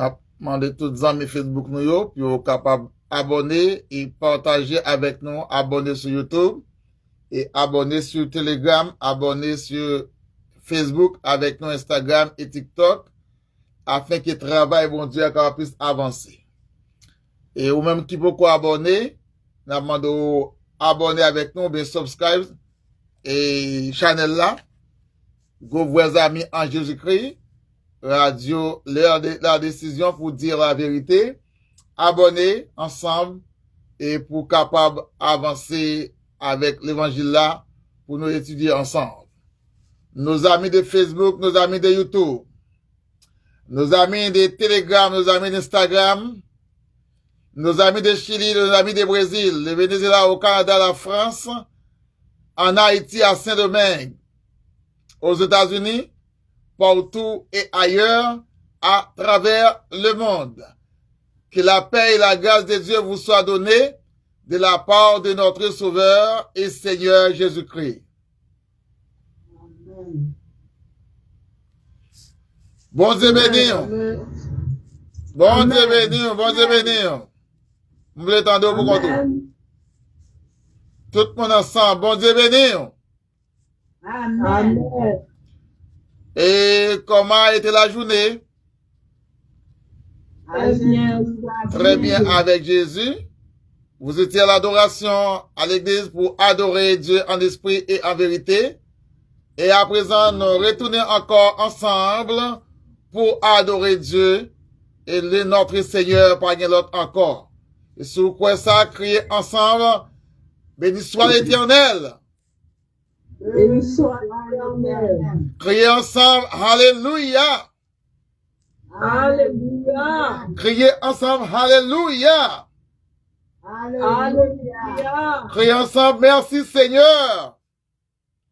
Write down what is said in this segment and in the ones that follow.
a demandé tous les amis Facebook nous yo, puis vous capable abonner et partager avec nous, abonner sur YouTube et abonner sur Telegram, abonner sur Facebook avec nous Instagram et TikTok afin que le travail bon Dieu puisse avancer. Et ou même qui peut abonner, nous demandons abonner avec nous, bien subscribe et channel là, vos amis en Jésus-Christ, radio, la décision pour dire la vérité, abonner ensemble et pour capable avancer avec l'évangile là, pour nous étudier ensemble. Nos amis de Facebook, nos amis de YouTube, nos amis de Telegram, nos amis d'Instagram, nos amis de Chili, nos amis de Brésil, le Venezuela, au Canada, la France, en Haïti, à Saint-Domingue, aux États-Unis, partout et ailleurs, à travers le monde. Que la paix et la grâce de Dieu vous soient données de la part de notre Sauveur et Seigneur Jésus-Christ. Bon Dieu béni. Bon Dieu béni. Bon Dieu béni. Vous voulez tendre pour compter. Tout le monde ensemble. Bon Dieu béni. Amen. Et comment a été la journée? Très bien avec Jésus. Vous étiez à l'adoration à l'église pour adorer Dieu en esprit et en vérité. Et à présent, nous retournons encore ensemble pour adorer Dieu et notre Seigneur par l'autre encore. Et sur quoi ça, crier ensemble, béni soit l'Éternel. Béni soit l'Éternel. Criez ensemble, Alléluia. Alléluia. Criez ensemble, Alléluia. Alléluia. Criez ensemble, merci Seigneur.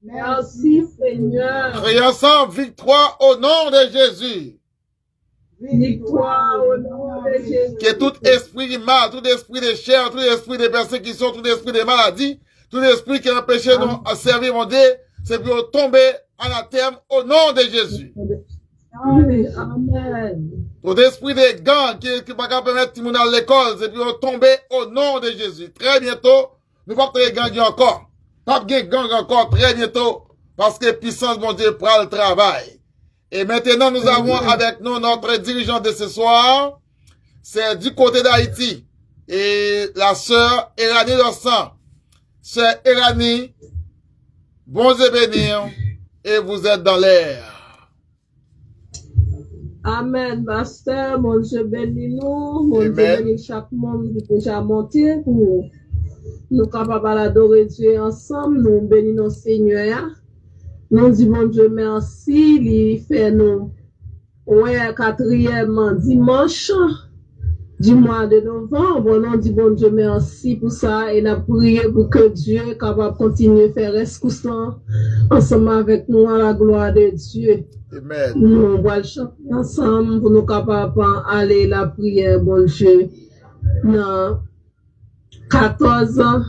Merci Seigneur. Criez ensemble, victoire au nom de Jésus. Victoire au nom de Jésus. Que tout esprit mal, tout esprit de chair, tout esprit de persécution, tout esprit de maladie, tout esprit qui empêche nous à servir mon Dieu, c'est pour tomber en terme au nom de Jésus. Amen. Tout esprit de gang qui ne peut pas permettre tout le monde à l'école, c'est pour tomber au nom de Jésus. Très bientôt, nous ne pouvons pas gang encore. Pas de gang encore très bientôt, parce que puissance, mon Dieu, prend le travail. Et maintenant, nous avons avec nous notre dirigeant de ce soir. C'est du côté d'Haïti. Et la sœur Erani Lossan. Sœur Erani, bon et béni, et vous êtes dans l'air. Amen, pasteur, mon Dieu bénis nous, mon Dieu bénis chaque monde qui est déjà monté pour nous capables d'adorer Dieu ensemble, nous bénissons Seigneur. Nous disons, mon Dieu, merci, il fait nous, ouais, quatrièmement dimanche du mois de novembre. On dit, bon Dieu, merci pour ça, et nous prions pour que Dieu est capable de continuer à faire rescoussant ensemble avec nous à la gloire de Dieu. Amen. Nous allons chanter ensemble pour nous capables d'aller la prière, bon Dieu, dans 14 ans,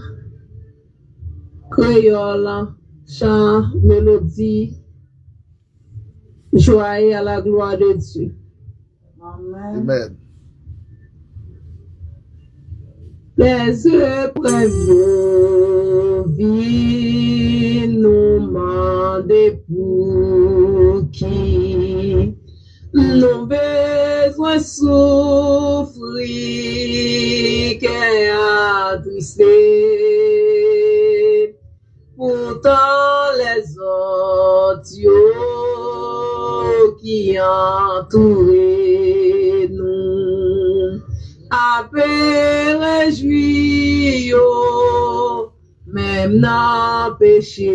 créole, chant, mélodie, joie à la gloire de Dieu. Amen. Amen. Les épreuves vie nous mandent pour qui nous besoin souffrir qu'est attristé. Pourtant les autres qui entourent nous après réjouir, même dans péché.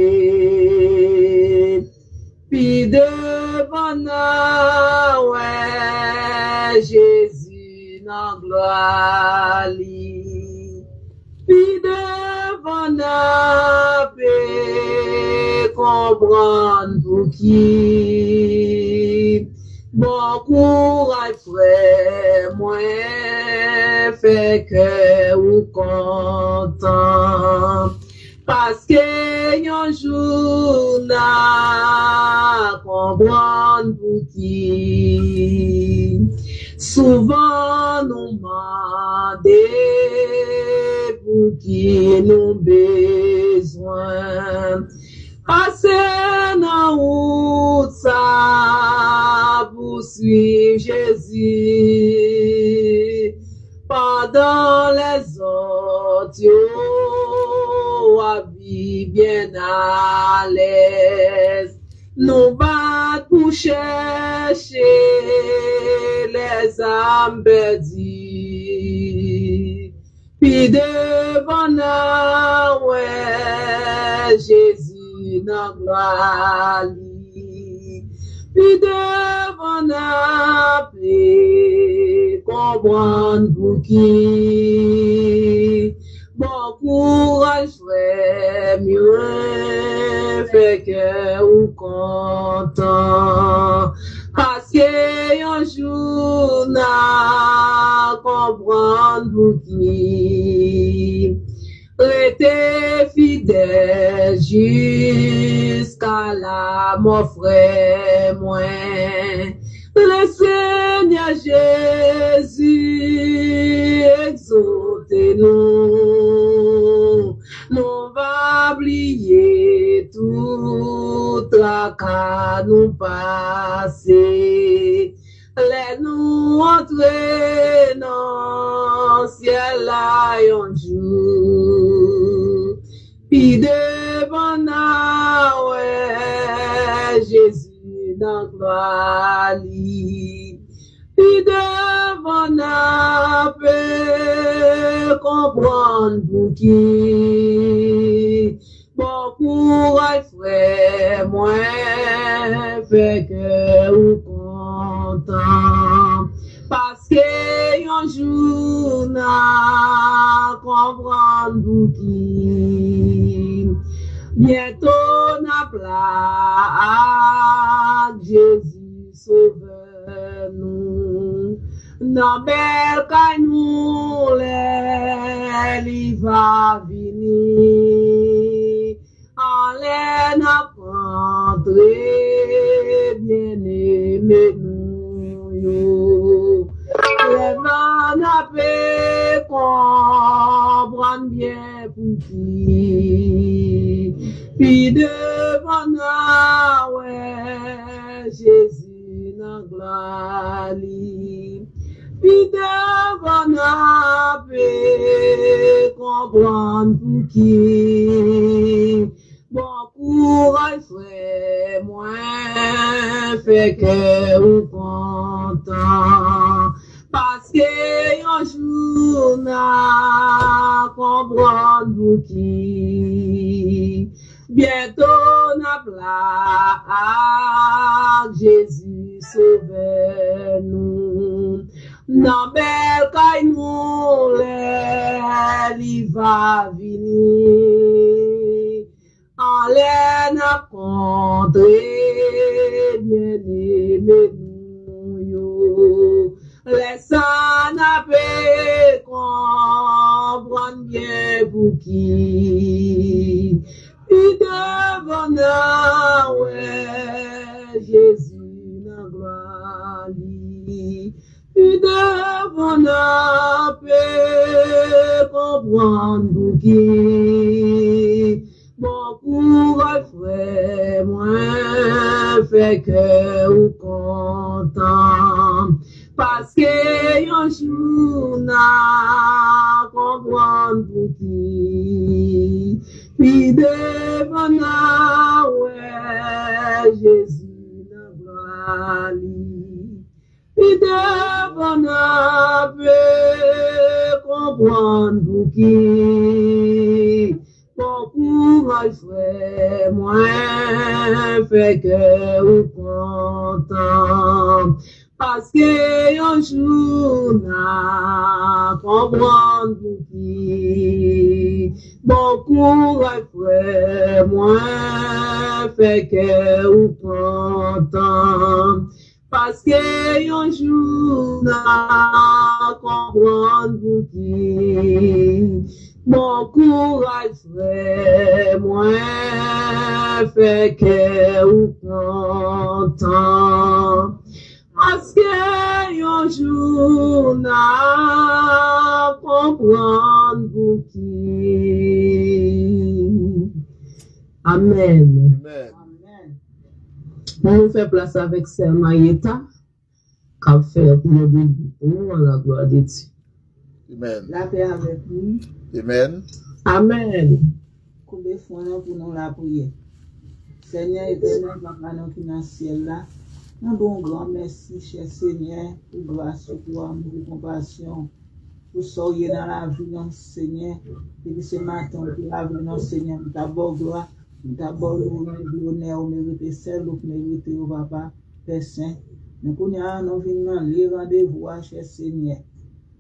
Puis devant nous, ouais, Jésus dans gloire. Puis devant nous, comprendre pour qui. Bon courage, frère, moi, fait que vous content. Parce que yon jour n'a comprendre pour qui. Souvent nous mandé pour qui nous besoin. Passez dans route ça pour suivre Jésus. Pendant les autres, yo, à vie bien à l'aise. Nous battons pour chercher les âmes perdues. Puis devant nous, ouais, Jésus dans gloire. Puis devant nous, comprendre pour qui. Bon courage, frère, mieux fait que ou content. Parce que un jour n'a comprendre pour qui. Restez fidèle jusqu'à la mort, frère, moi. Le Seigneur Jésus, exaucez-nous. Nous va oublier tout tracas nous passer. Laisse-nous entrer dans le ciel là un jour. Puis devant nous, ouais, Jésus dans gloire. Puis devant nous, peut comprendre pour qui. Bon courage, frère, moi, fait que ou content. Parce que un jour n'a comprendre pour qui. Bientôt n'a plaque, Jésus sauveur nous. Dans belle caille nous, il va venir. En l'air n'a rentré, bien aimé nous, yo. Les mains n'a pas comprendre bien pour qui. Puis devant nous, ouais, Jésus n'a gloire. Puis devant nous, peut comprendre pour qui. Bon courage, frère, moi, fait que ou content. Parce que un jour n'a comprendre pour qui. Bientôt n'a plaque, Jésus sauveur nous. Dans belle caille nous, il va venir. En l'air n'a contré, bien aimé nous, yo. Laisse n'a pas comprendre bien pour qui. Puis devant nous, ouais, Jésus n'a gloire. Puis devant nous, peut comprendre pour qui. Bon courage, frère, moi, fait que ou content. Parce que un jour n'a comprendre pour qui. Puis devant nous, ouais, Jésus n'a gloire. Puis devant nous, peut comprendre pour qui. Bon courage, frère, moi, fait que ou content. Parce que un jour n'a comprendre pour qui. Bon courage, frère, moi, fait que ou content. Parce que un jour n'a comprendre pour qui. Bon courage, frère, moi, fait que ou content. Parce que un jour n'a comprendre pour qui. Amen. Amen. On fait place avec Sœur Marietta, qui a fait pour nous à la gloire de Dieu. Amen. La paix avec nous. Amen. Amen. Combien de fois pour nous la prier. Seigneur éternel, papa nous qui dans le ciel là, nous bon grand merci, cher Seigneur, pour grâce, pour amour, pour compassion, pour soyez dans la vie, non, Seigneur. Depuis ce matin, pour la vie, non, Seigneur, nous d'abord gloire, nous d'abord l'honneur, nous méritons seul, nous méritons, papa, Père Saint. Nous venons les rendez-vous, cher Seigneur.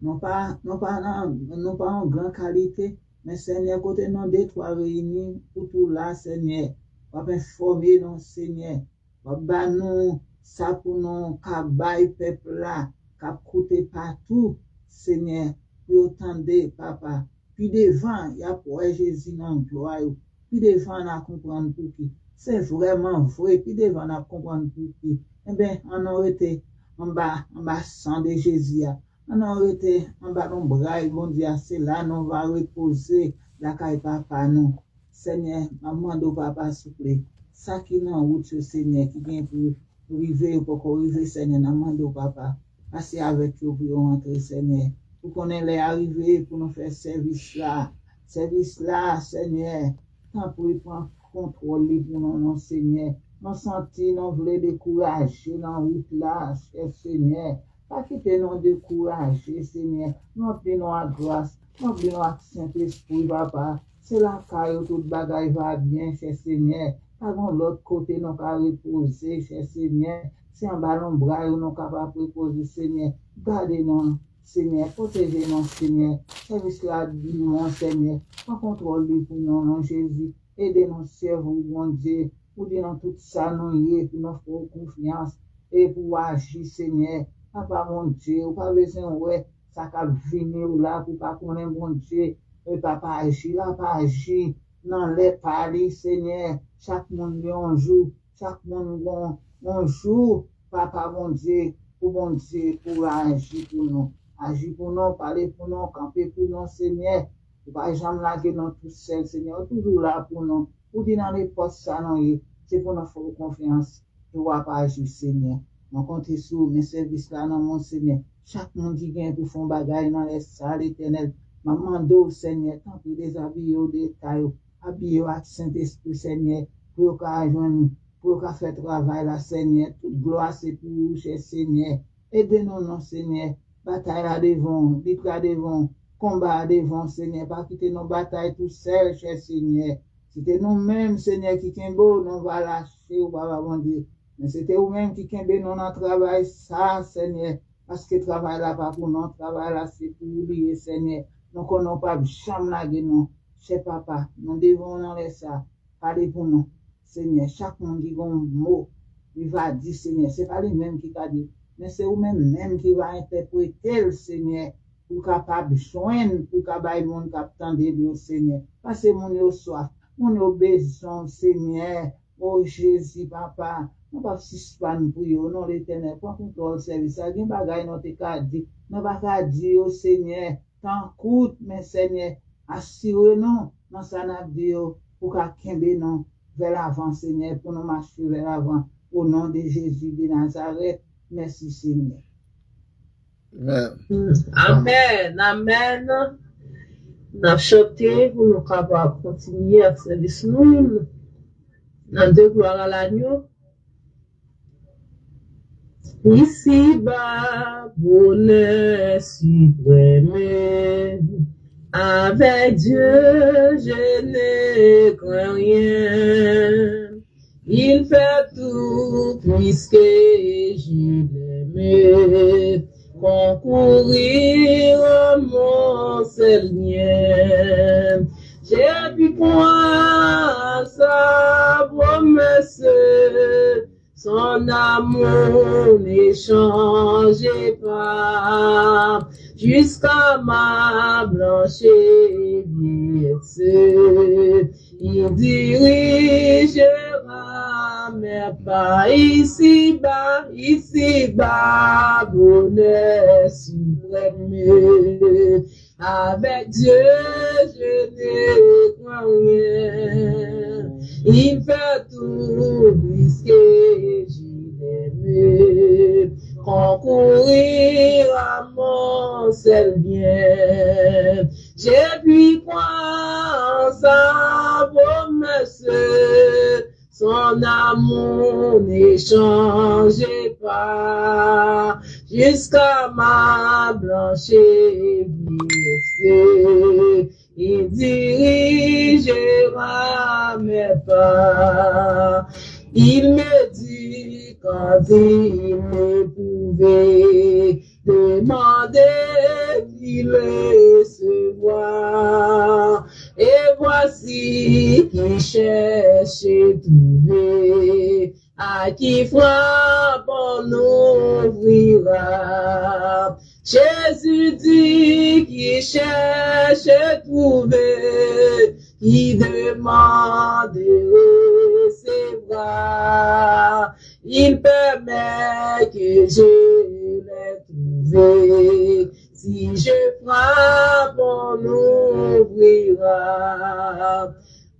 Non pas en grande qualité, mais Seigneur, côté non deux, trois réunis, pour tout là, Seigneur. Papa informer non, Seigneur. Papa nous, ça pour nous, qu'abaye peuple là, qu'à côté partout, Seigneur. Pour entendre, papa. Puis devant, il y a pour Jésus dans gloire. Puis devant, on a comprendre pour qui. C'est vraiment vrai. Puis devant, on a comprendre pour qui. Eh bien, on aurait été en bas sang de Jésus. On aurait été en bas de bras, bon Dieu, c'est là, nous va reposer la caille papa, nous. Seigneur, maman de papa, s'il vous plaît. Ça qui est en route, Seigneur, qui vient pour arriver, pour arriver, Seigneur, maman de papa. Passez avec vous pour rentrer, Seigneur. Pour qu'on ait arrivé, pour nous faire service là. Service là, Seigneur. Tant pour prendre contrôle pour nous, Seigneur. Nous sentir, nous voulons décourager dans la route là, cher Seigneur. Pas quitter nous décourager, Seigneur. Nous prenons à grâce. Nous prenons à Saint-Esprit, papa. C'est la caille, tout bagaille va bien, cher Seigneur. Pas de l'autre côté, nous qu'à reposer, cher Seigneur. C'est un ballon bras, nous capable de reposer, Seigneur. Gardez-nous, Seigneur. Protégez-nous, Seigneur. Service là, dis-nous, Seigneur. Prends contrôle pour nous, non, Jésus. Aidez-nous, servons, bon Dieu. Pour dire tout ça, nous y est, pour nous faire confiance. Et pour agir, Seigneur. Papa, mon Dieu, ou pas besoin, ouais, ça va venir là, pour pas connaître, mon Dieu. Et papa, agir là, pas agir. Non, les parler, Seigneur. Chaque monde, un jour. Chaque monde, un jour. Papa, mon Dieu, pour agir pour nous. Agir pour nous, parler pour nous, camper pour nous, Seigneur. Ou pas jamais laguer nous tout seul, Seigneur. Toujours là pour nous. Ou dire dans les postes, ça, non, c'est pour nous faire confiance. Tu vois pas agir, Seigneur. On compte sur mes services là, dans mon Seigneur. Chaque monde qui vient pour faire bagaille dans les salles éternelles. Maman d'eau, Seigneur, tant que des habillés au détail, habillés avec Saint-Esprit, Seigneur, pour qu'à joindre, pour qu'à faire travail là, Seigneur. Toute gloire, c'est pour vous, cher Seigneur. Aidez-nous, non, Seigneur. Bataille là devant, lutte là devant, combat devant, Seigneur. Pas quitter nos batailles tout seul, cher Seigneur. C'était nous-mêmes, Seigneur, qui sont beaux, nous va lâcher, ou pas, bon Dieu. Mais c'était vous-même qui sont nous dans le travail, ça, Seigneur. Parce que le travail là, pas pour nous, le travail là, c'est pour oublier, Seigneur. Nous ne connaissons pas jamais la gueule, non. Cher papa, nous devons en laisser ça. Parlez pour nous, Seigneur. Chaque monde qui a un mot, il va dire, Seigneur. Ce n'est pas les mêmes qui va dire, mais c'est vous-même qui va interpréter le Seigneur. Pour capable joindre, pour capable monde capable de Seigneur. Parce que mon yo soif, mon yo besoin, Seigneur. Oh Jésus, papa. Nous ne pouvons pas suspendre pour vous, non, l'Éternel. Pour contrôle service, ça vient bagaille notre cas dit. Nous ne pouvons pas dire au Seigneur, tant coûte, mais Seigneur, assurez-nous, dans sa navire, pour qu'à nous vers l'avant, Seigneur, pour nous marcher vers l'avant. Au nom de Jésus de Nazareth, merci, Seigneur. Amen. Amen. Amen. Nous avons chanté pour nous capables de continuer à service nous. Dans deux gloires à l'agneau. Ici-bas, bonheur suprême, avec Dieu, je ne crains rien. Il fait tout puisque je l'aime, concourir à mon seul bien. J'ai pu croire sa promesse, son amour n'échangeait pas, jusqu'à ma blanche vieillesse. Il dirigera mes pas ici-bas, bonheur suprême. Avec Dieu, je n'ai rien. Il fait tout puisque je l'aime. Concourir à mon seul bien. J'ai pu croire en sa promesse. Son amour n'échangeait pas jusqu'à ma blanche blessée. Il dirigera mes pas. Il me dit quand il me pouvait demander qu'il recevra. Et voici qui cherche et trouver, à qui frappe on ouvrira. Jésus dit qui cherche et trouver, qui demande et recevra. Il permet que je l'ai trouvé. Si je frappe, on ouvrira.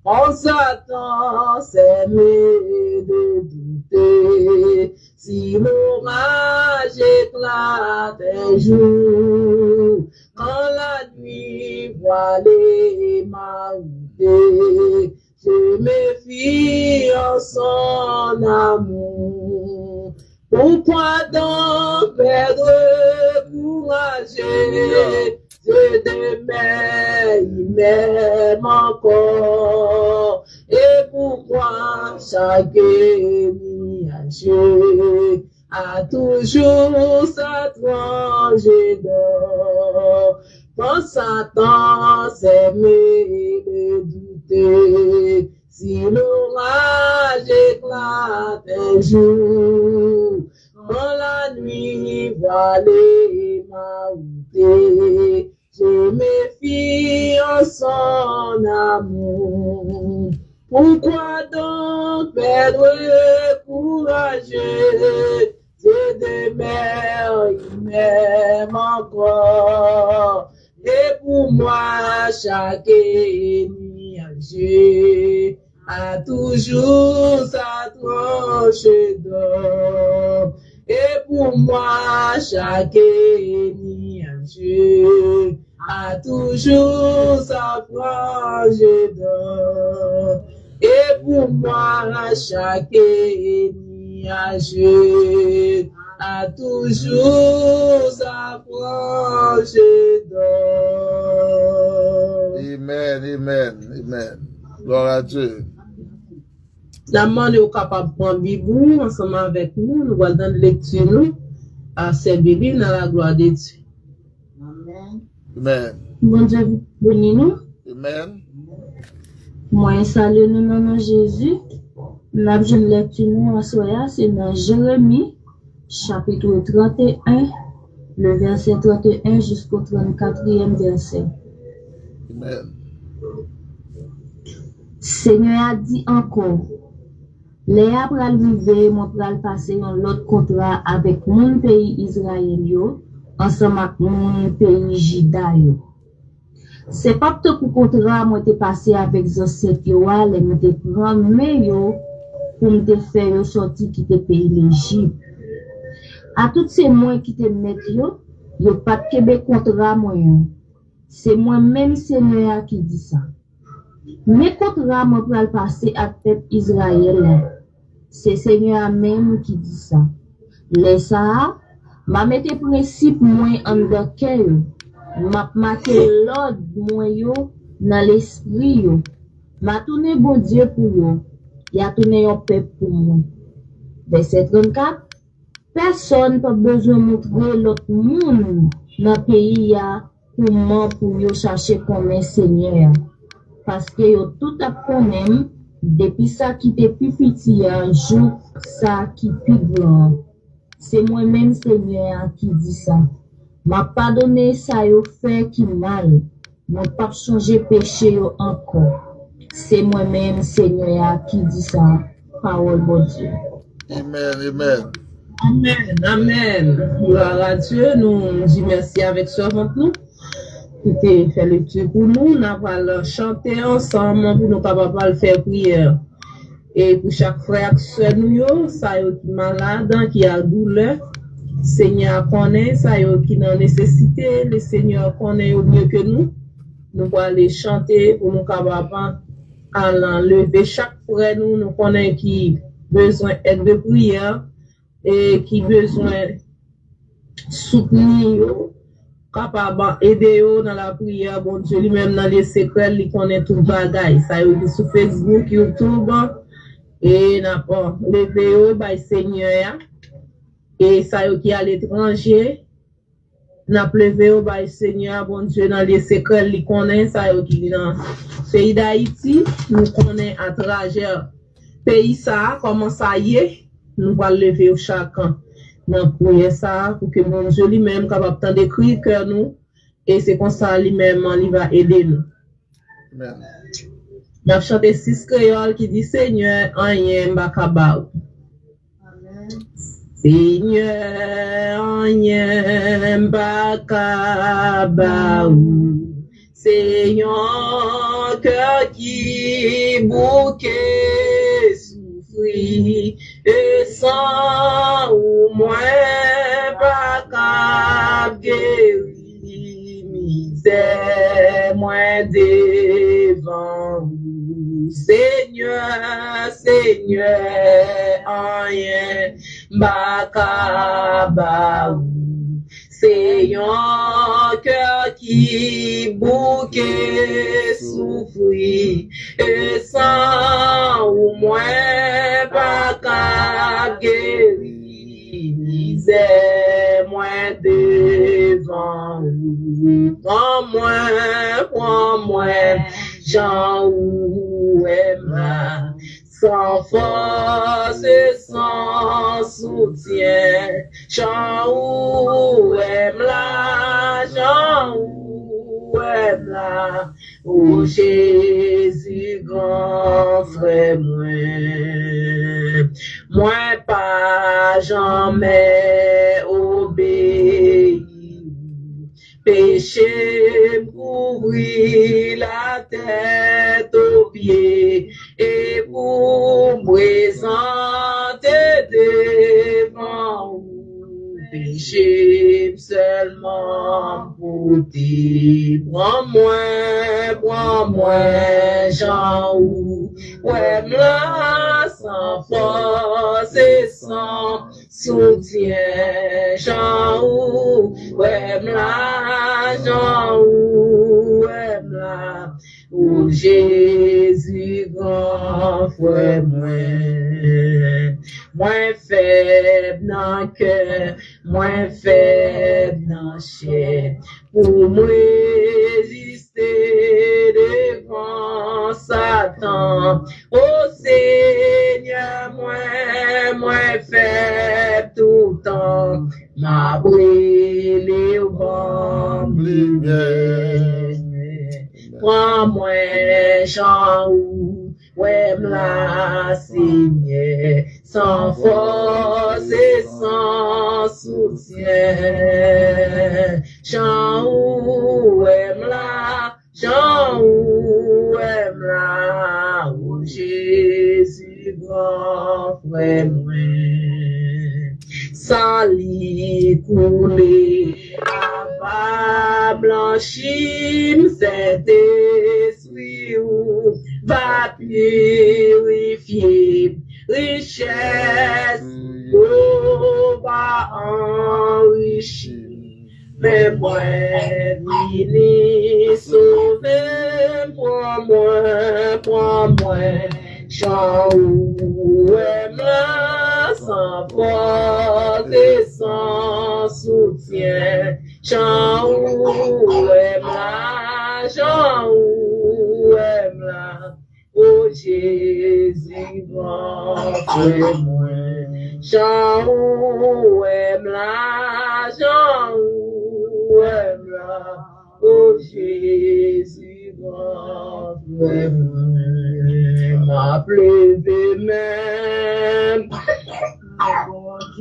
On s'attend, c'est de douter. Si l'orage éclate un jour, quand la nuit voilée m'arrêter, je me fie en son amour. Pourquoi donc perdre courage? Dieu demeure, il m'aime encore. Et pourquoi chaque nuage a toujours sa tranche d'or? Quand Satan s'aimait de douter, si l'orage éclate un jour, quand la nuit voilée m'arrêter, je me fie en son amour. Pourquoi donc perdre courage? Dieu demeure, il m'aime encore. Et pour moi, chaque nuage a toujours sa tranche d'or. Et pour moi, chaque nuage a toujours sa tranche d'or. Et pour moi, chaque nuage a toujours sa tranche d'or. Amen, amen, amen. Gloire à Dieu. La demande est capable de prendre Bible ensemble avec nous. Nous allons dans lecture nous à cette Bible dans la gloire de Dieu. Amen. Amen. Bon Dieu vous bénisse nous. Amen. Moi, salut nous dans le nom de Jésus. Nous une lecture nous en soya, c'est dans Jérémie, chapitre 31, le verset 31 jusqu'au 34e verset. Amen. Seigneur a dit encore, les pral rive, mon pral passer dans l'autre contrat avec mon pays Israël yo, ensemble avec mon pays Juda yo. C'est pas pour contrat moi te passé avec ancêtres yo, les me te prendre mais yo pour me te faire sortir qui te pays l'Égypte. À tous ces mois qui te mettent yo pas de Québec contrat moi. C'est moi-même Seigneur qui dit ça. Mais contrat moi pral passer avec peuple Israël. C'est Seigneur même qui dit ça. Les ça m'a mette principe moins en de cœur. M'a marqué l'ordre moi yo dans l'esprit yo. M'a tourné bon Dieu pour yo. Y a tourné un peuple pour moi. Verset 34. Personne n'a besoin de montrer l'autre monde dans le pays ya comment pour yo chercher comme un Seigneur. Parce que yo tout a connaît depuis ça qui était plus petit un jour ça qui plus grand. C'est moi-même Seigneur qui dit ça. M'a pardonné ça yo fait qui mal. M'a pas changé péché yo encore. C'est moi-même Seigneur qui dit ça. Parole de Dieu. Amen, amen. Amen, amen. Gloire à Dieu, nous disons merci avec servante nous. Qui fait le Dieu pour nous, nous allons chanter ensemble pour nous capables de faire prière. Et pour chaque frère et soeur nous, ça y est qui est malade, qui a douleur, Seigneur connaît, ça y est qui a nécessité, le Seigneur connaît mieux que nous. Nous allons aller chanter pour nous capables d'enlever chaque frère nous connaît qui besoin d'aide de prière et qui besoin soutenir capable aider dans la prière, bon Dieu lui-même dans les secrets, il connaît tout bagaille. Ça y est sur Facebook, YouTube, et n'a pas levé by Seigneur, et ça y est qui à l'étranger, n'a pas levé by Seigneur, bon Dieu dans les secrets, il connaît, ça y est qui dans le pays d'Haïti, nous connaît à travers pays ça, comment ça y est, nous allons lever chacun. Dans prière ça pour que mon Dieu lui-même capable de décrire cœur nous et c'est comme ça lui-même il va aider nous. Amen. Nous chanté 6 créoles qui dit Seigneur rien mbakaba. Amen. Seigneur rien mbakaba. Seigneur cœur qui bouquet souffrit et sans ou moins pas cap guéri misère moins devant vous Seigneur Seigneur rien bakaba Seigneur cœur qui bouquet souffrit et sans ou moins pas qu'à guérir misère moins devant vous prends-moi Jean ou Emma sans force et sans soutien Jean ou Emma Jean ou Emma oh Jésus grand frère moi pas jamais obéi péché couvrir la tête aux pieds et pour présenter devant vous péché seulement pour dire prends-moi Jean ou ouais là sans force et sans soutien Jean ou ouais là Jean ou ouais là oh Jésus grand frère moins faible dans cœur moins faible dans chair pour me résister devant Satan oh Seigneur moins faible tout le temps m'a brûlé au vent lumière prends-moi Jean ou ouais la Seigneur sans force et sans soutien Jean ou ouais Jean ou ouais oh Jésus grand frère sans lit couler à blanchir cet esprit ou va purifier richesse ou va enrichir mais moi vini sauver prends-moi Jean ou Emma sans force et sans soutien Jean ou Emma oh Jésus grand frère Jean ou Emma oh Jésus grand frère m'a pleuvé même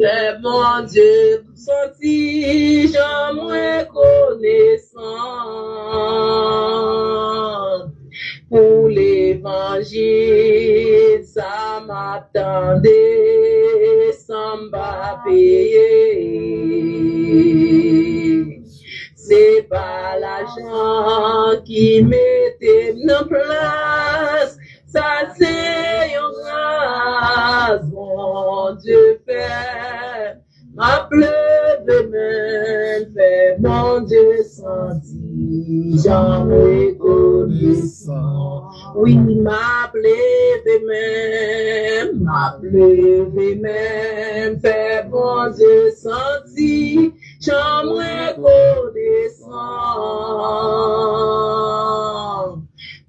Fais mon Dieu senti, j'en reconnaissant. Pour l'évangile, ça m'attendait, sans m'a payer. C'est pas l'argent qui mettait en place, ça c'est une grâce, mon Dieu fait. Ma pleuve même fait, mon Dieu senti, j'en reconnaissant. Oui, ma pleuve même fait, mon Dieu senti, j'en reconnaissant.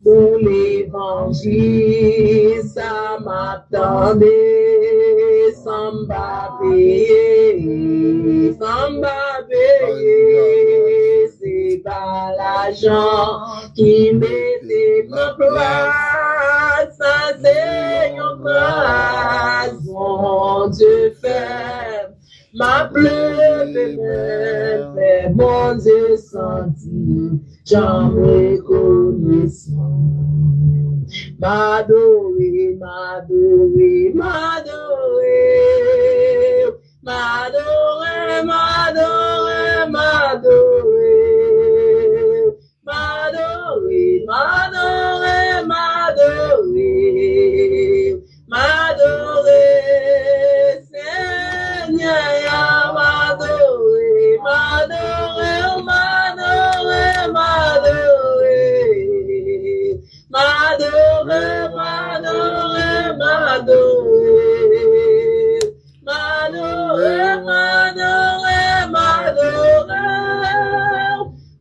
Pour l'évangile, ça m'attendait, sans m'abaver, c'est pas l'argent qui mettait ma place, ça c'est une grâce, mon Dieu fait. Ma pleuve même fait, mon Dieu senti, j'en reconnaissant. M'adorer, m'adorer, m'adorer, m'adorer, m'adorer, m'adorer, m'adorer, m'adorer, m'adorer, m'adorer, Seigneur, m'adorer, m'adorer, m'adorer, m'adorer, m'adorer, m'adorer, m'adorer, m'adorer, m'adorer,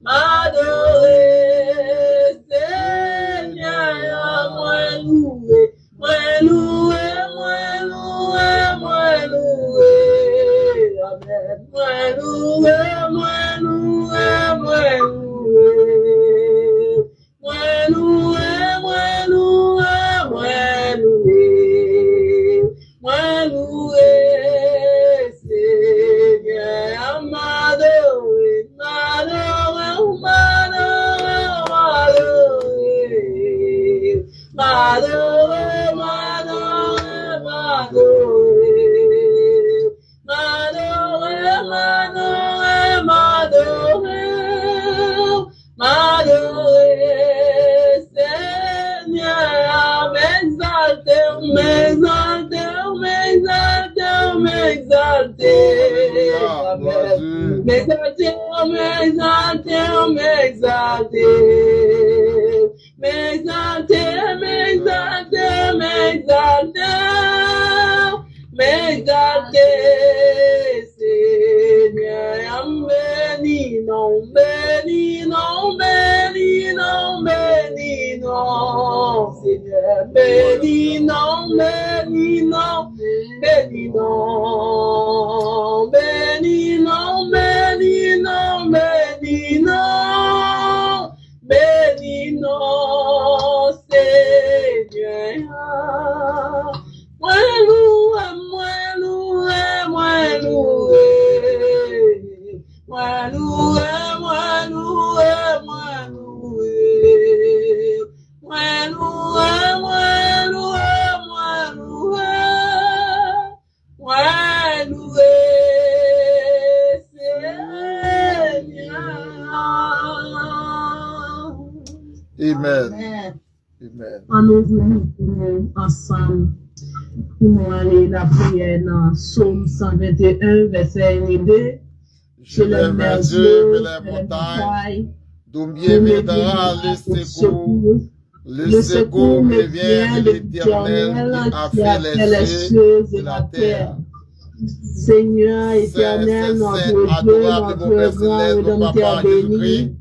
m'adorer, Seigneur, moi louer, moi louer, moi louer, moi louer, amen, moi louer, moi louer, moi louer, moi louer, moi louer, moi louer, moi louer, Seigneur, m'adorer, m'adorer, m'adorer, m'adorer, m'adorer, m'adorer, m'adorer, m'adorer, m'adorer, Seigneur, m'exalter, m'exalter, m'exalter, m'exalter, m'exalter, m'exalter, m'exalter, m'exalter, m'exalter, m'exalter, m'exalter, Seigneur, béni, non, béni, non, béni, non, béni, non, Seigneur, béni, non, béni, non, béni, non, béni, non, béni, non, béni, non, béni, non, Seigneur. Moi louer, moi louer, moi louer, moi louer, moi louer, moi louer, moi louer, moi louer, moi louer, moi louer, Seigneur. Amen. Amen. Amen. On nous venons ensemble pour nous aller la prière dans Psaume 121, verset 1 et 2. Je lève Dieu vers les montagnes, d'où me viendra le secours. Le secours me vient de l'Éternel qui a fait les cieux et la terre. Seigneur éternel, notre Dieu, notre grand Rédempteur béni,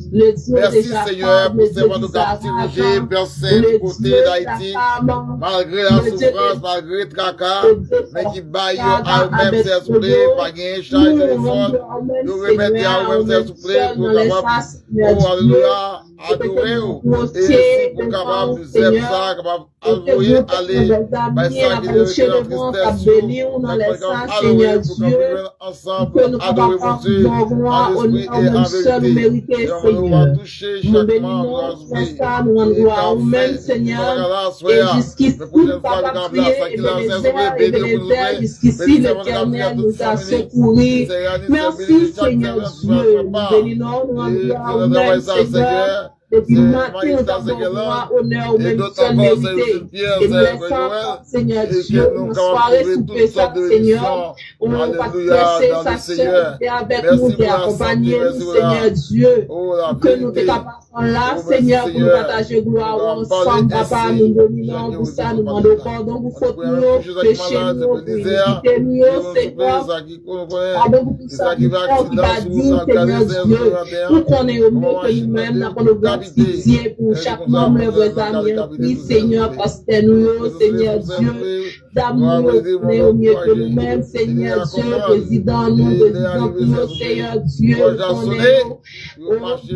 le Dieu Merci de Jacob, Seigneur le pour Dieu ces voix nous d'Isaac, dirigés vers ces le côtés Dieu d'Haïti, d'Abraham, malgré la le Dieu souffrance, malgré le tracas, le Dieu mais qui baille Satan, à eux-mêmes avec ses Dieu, soufflés, pas gagner charge nous téléphone, rendons nous remettons à eux-mêmes ses soufflés pour avoir, oh alléluia, adorer, et si pour capable de faire ça, capable d'envoyer, aller, par ça qui est la tristesse, Seigneur Dieu, ensemble, que nous adorer mon Dieu, en esprit et en vérité. On va toucher chaque membre, nous rendons gloire au même Seigneur, et jusqu'ici, papa prier, jusqu'ici, l'Éternel nous a secourus. Merci Seigneur Dieu, nous bénissons, nous rendons gloire au même Seigneur. Depuis matin, nous avons droit, honneur au même seul mérité. Et nous laissons, Seigneur Dieu, nous soirée souper ça, Seigneur. On va passer sa sœur avec nous, et accompagner nous, Seigneur Dieu. Que nous sommes capables là, Seigneur, pour nous partager gloire ensemble, papa, nous dominons pour ça, nous demandons pardon pour faute nous, péché nous, pour iniquité nous, Seigneur. Pardon pour tout ça, qui va dire, Seigneur Dieu, pour qu'on ait au mieux que nous-mêmes, n'a pas nos pitié pour chaque membre de amis en Christ, Seigneur, pasteur nous, Seigneur Dieu, d'amour, mais au mieux que nous-mêmes, Seigneur Dieu, président nous, président nous, Seigneur Dieu,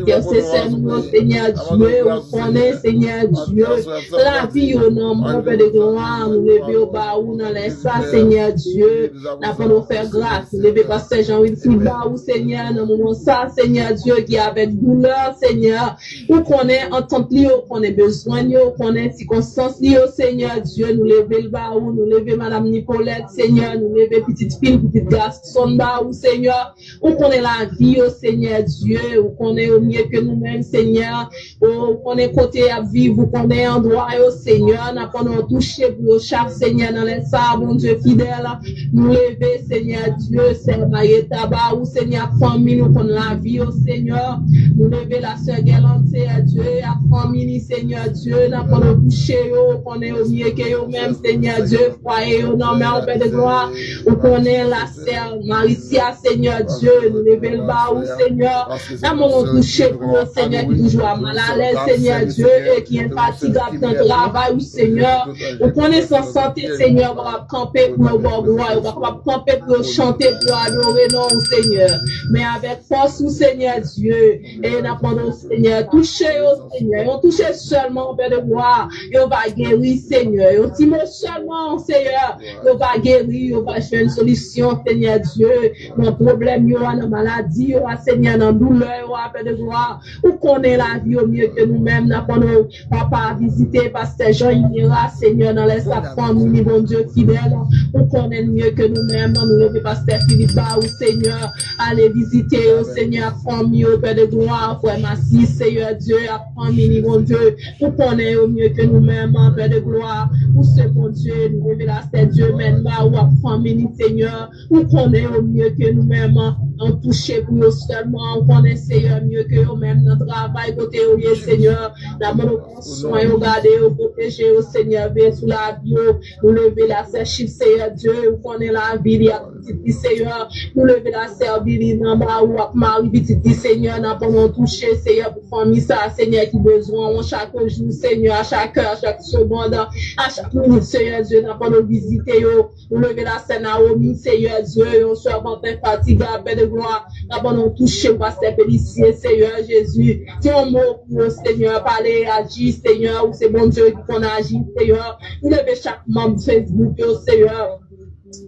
intercesseur nous, Seigneur Dieu, on connaît, Seigneur Dieu, la vie au nom, mon Père de gloire, nous lever au bas ou dans les ça, Seigneur Dieu, n'a pas nous faire grâce, nous lever pasteur Jean-Wilfried Baou, Seigneur, dans mon ça, Seigneur Dieu, qui avec douleur, Seigneur, ou qu'on est entente li, ou qu'on ait besoin li, ou qu'on ait circonstance li, Seigneur Dieu, nous lever le bas ou nous lever Madame Nicolette, Seigneur, nous lever petite fille, petite garçon bas ou Seigneur, ou qu'on ait la vie, Seigneur Dieu, ou qu'on ait au mieux que nous-mêmes, Seigneur, ou qu'on ait côté à vivre, ou qu'on ait endroit, Seigneur, n'a pas nous toucher pour chaque Seigneur dans les sables, mon Dieu fidèle, nous lever, Seigneur Dieu, Seigneur Tabac, ou Seigneur famille, nous qu'on la vie, Seigneur, nous lever la sœur Galante, Seigneur Dieu, à famille, Seigneur Dieu, n'a pas nous toucher, qu'on ait au mieux que nous-mêmes, Seigneur Dieu, foyer, non, mais en paix de gloire, ou qu'on ait la sœur Maricia, Seigneur Dieu, nous lever le bas, ou Seigneur, n'a pas nous toucher pour Seigneur qui toujours mal à l'aise, Seigneur Dieu, et qui est fatigable dans le travail, ou Seigneur, ou qu'on est sans santé, Seigneur, on va camper pour avoir gloire, on va camper pour chanter, pour adorer, non, Seigneur, mais avec force, ou Seigneur Dieu, et n'a pas nous, Seigneur, toucher, au Seigneur, on touche seulement, Père de gloire, et on va guérir, Seigneur, et on t'y met seulement, Seigneur, et on va guérir, on va faire une solution, Seigneur Dieu, nos problèmes, il y aura nos maladies, il y aura, Seigneur, nos douleurs, il y aura, Père de gloire, ou qu'on ait la vie au mieux que nous-mêmes, n'a pas nos papa visiter, pasteur Jean, il ira, Seigneur, dans les familles, bon Dieu fidèle, ou qu'on ait mieux que nous-mêmes, dans nous, pasteur Philippe, ou Seigneur, allez visiter, au Seigneur, famille, au Père de gloire, frère Massi, Seigneur Dieu, à famille, bon Dieu, ou qu'on ait au mieux que nous-mêmes, en Père de gloire, ou ce bon Dieu, nous révéla, c'est Dieu, même là, ou à famille, Seigneur, ou qu'on ait au mieux que nous-mêmes, en toucher pour nous seulement, on connaît, Seigneur, mieux que nous-mêmes, notre travail, côté au lieu, Seigneur, la bonne soin, au garder, au protéger, au Seigneur, veille sous la vie, nous lever la sèche, Seigneur Dieu, ou connaît la vie, il y a petit Seigneur, nous lever la servir, dans bas, ou à Marie, petit Seigneur, n'a pas nous toucher, Seigneur, pour famille, ça, Seigneur, qui besoin, chaque jour, Seigneur, à chaque heure, à chaque seconde, à chaque minute, Seigneur Dieu, n'a pas nous visiter, nous lever la scène à Omi, Seigneur Dieu, on se rend infatigable, Père de gloire, n'a pas nous toucher, pasteur Pélissier, Seigneur Jésus, si on mot pour Seigneur, parler, agir, Seigneur, ou c'est bon Dieu qu'on agit, Seigneur, nous lever chaque membre Facebook, Seigneur,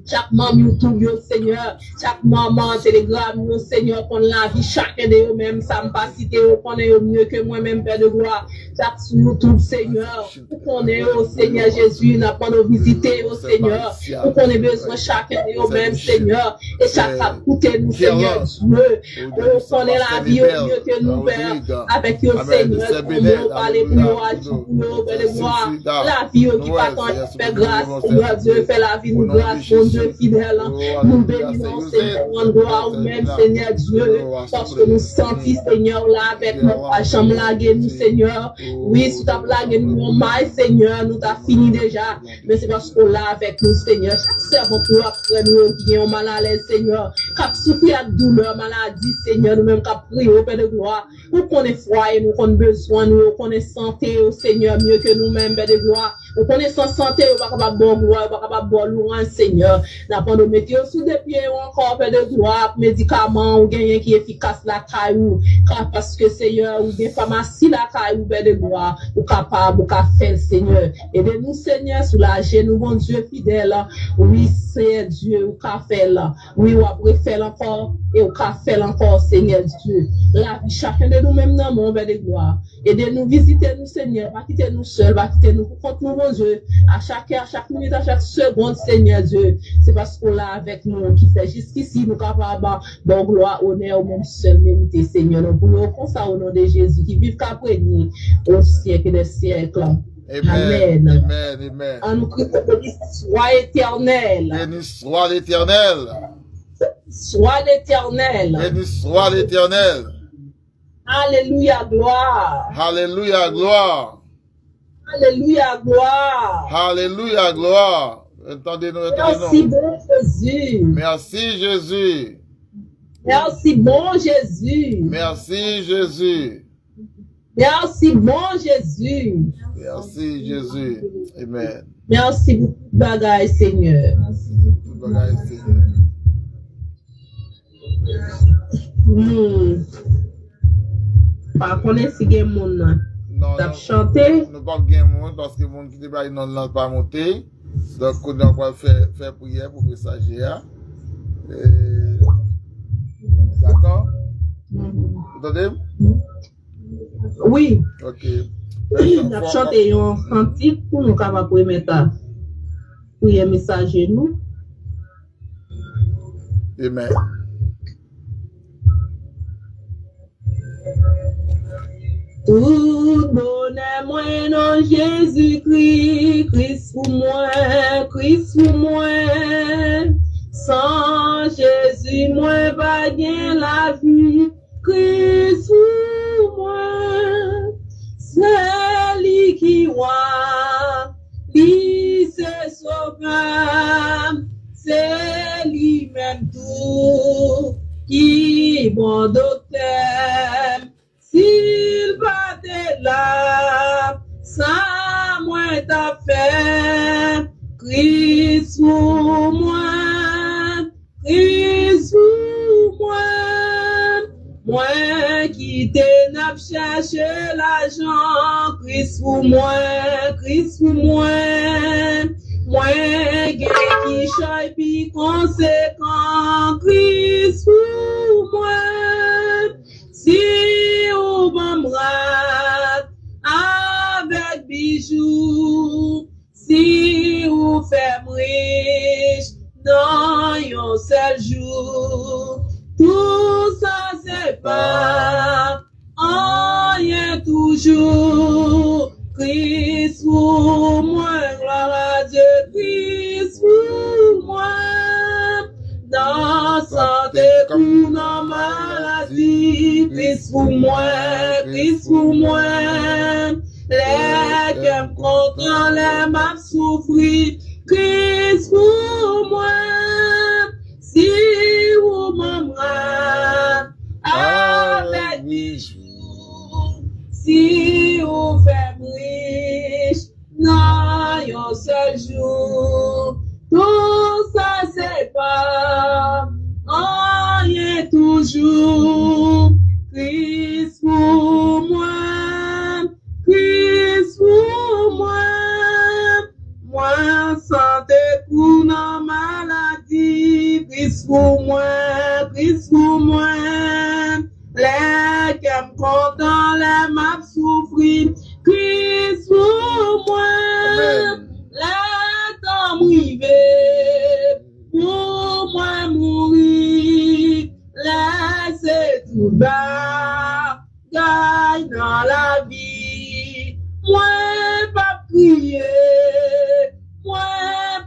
chaque membre YouTube, Seigneur, chaque membre Telegram, Seigneur, qu'on la vie, chacun de eux-mêmes, ça me pas citer, qu'on est au mieux que moi-même, Père de gloire, chaque sur YouTube, Seigneur, qu'on est au Seigneur Jésus, n'a pas nous visiter, au Seigneur, qu'on ait besoin chacun de eux-mêmes, Seigneur, et chaque fois, écoutez nous, Seigneur Dieu, qu'on ait la vie au mieux que nous, Père, avec eux, Seigneur, pour nous parler, pour nous agir, pour nous, Père de gloire, la vie qui va t'en faire grâce, Seigneur Dieu, fait la vie nous grâce, mon Dieu fidèle, nous bénissons, Seigneur, en gloire, ou même, Seigneur Dieu, parce que nous sentons, Seigneur, là, avec notre chambre, là, nous, Seigneur, oui, si tu as blagué nous, maille, Seigneur, nous t'as fini déjà, mais c'est parce que là, avec nous, Seigneur, chaque servant pour après nous, qui est mal à l'aise, Seigneur, qui souffre à douleur, maladie, Seigneur, nous-mêmes, qui prions au Père de gloire, nous qu'on est froid, nous qu'on a besoin, nous qu'on est santé, au Seigneur, mieux que nous-mêmes, Père de gloire, Ou connaissance santé, ou pas capable bon gloire, ou pas capable bon louange, Seigneur. N'a pas de mettre sous des pieds ou encore fait de gloire, médicaments, ou gagner qui est efficace la caillou, parce que Seigneur, ou des pharmacies la caillou, fait de gloire, ou capable, ou qu'a fait, Seigneur. Aidez-nous, Seigneur, soulager nous, bon Dieu fidèle. Oui, c'est Dieu, ou qu'a fait là. Oui, ou après faire encore, et ou qu'a fait encore, Seigneur Dieu. La vie, chacun de nous, même dans mon fait de gloire. Aidez-nous, visiter nous, Seigneur, pas quitter nous seuls, pas quitter nous, contre nous, bon Dieu, à chaque heure, à chaque minute, à chaque seconde, Seigneur Dieu. C'est parce qu'on l'a avec nous, qui fait jusqu'ici, nous capables, bon gloire, honneur, au même seul, mérité, Seigneur. Nous voulons comme ça au nom de Jésus, qui vive qu'après nous, au siècle des siècles. Amen. Amen. Amen. En nous criant, béni soit éternel. Béni soit l'Éternel. Soit l'éternel. Béni soit l'Éternel. Alléluia, gloire. Alléluia, gloire. Alléluia, gloire. Alléluia, gloire. Entendez-nous, Merci, bon Jésus. Merci, Jésus. Merci, bon Jésus. Merci, Jésus. Merci, bon Jésus. Merci, Jésus. Amen. Merci beaucoup, bagaille, Seigneur. Bagaille, Seigneur. Par contre, si il y a mon Non, t'as chanté. nous pas bien monde parce que le monde qui débat non lance pas monter. Donc on va faire prière pour que ça gère. D'accord? Vous entendez? Oui. OK. T'as chanté un cantique pour nous capables de mettre prier message nous. Amen. Tout bonheur non Jésus-Christ, Christ pour moi, Christ pour moi. Sans Jésus, moi pas bien la vie, Christ pour moi. C'est lui qui voit, lui c'est sauveur, c'est lui-même tout qui bon docteur. S'il battait là, ça moi t'a fait, Christ pour moi, Christ pour moi. Moi qui t'ai n'a cherché l'argent, Christ pour moi, Christ pour moi. Moi qui choisis puis conséquent, Christ pour moi. Si ou m'embrasse avec bijoux, si ou fait riche dans un seul jour, tout ça c'est pas rien toujours. Christ pour moi, gloire à Dieu, Christ pour moi. Dans santé pour nos maladies, Christ pour moi, Christ pour moi. Les cœurs contents, les mains souffrir, Christ pour moi. Si vous m'embrassez avec bijoux, si vous faites riche dans un seul jour, tout ça c'est pas rien toujours. Christ pour moi, Christ pour moi. Moi santé pour nos maladies, Christ pour moi, Christ pour moi. Les cœurs contents, les mains souffrir, Christ pour moi. Amen. Les temps rivés, pour moi mourir, laissez tout bas, gagne dans la vie. Moi pas prier, moi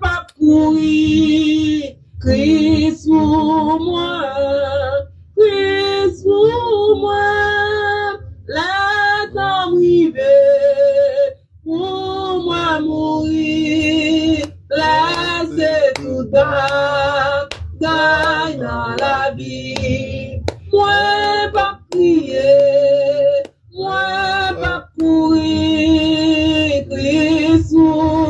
pas courir, Christ pour moi, Christ pour moi. Les temps rivés, pour moi mourir, laissez tout bas, gagne dans la vie. Moi pas prier, moi pas courir, Christ pour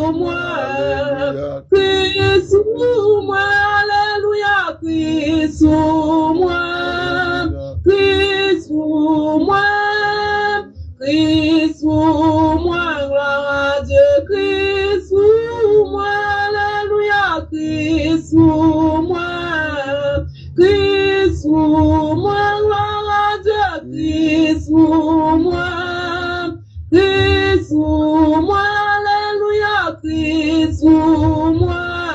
Christ pour moi, alléluia, Christ pour moi,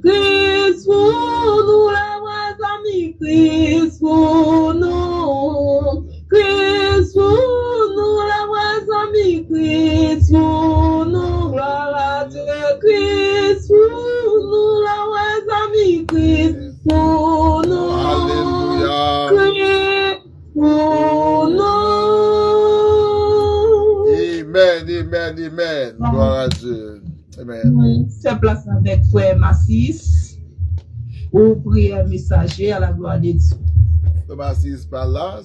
Christ pour nous, les vrais amis, Christ pour nous, Christ pour nous, les vrais amis, Christ pour nous, gloire à Dieu, Christ pour nous, les vrais amis, Christ pour nous, Alléluia. Christ pour nous. Amen, amen. Gloire à Dieu. Amen. C'est place avec frère Massis ou prière messager à la gloire de Dieu. Thomas 6 par là.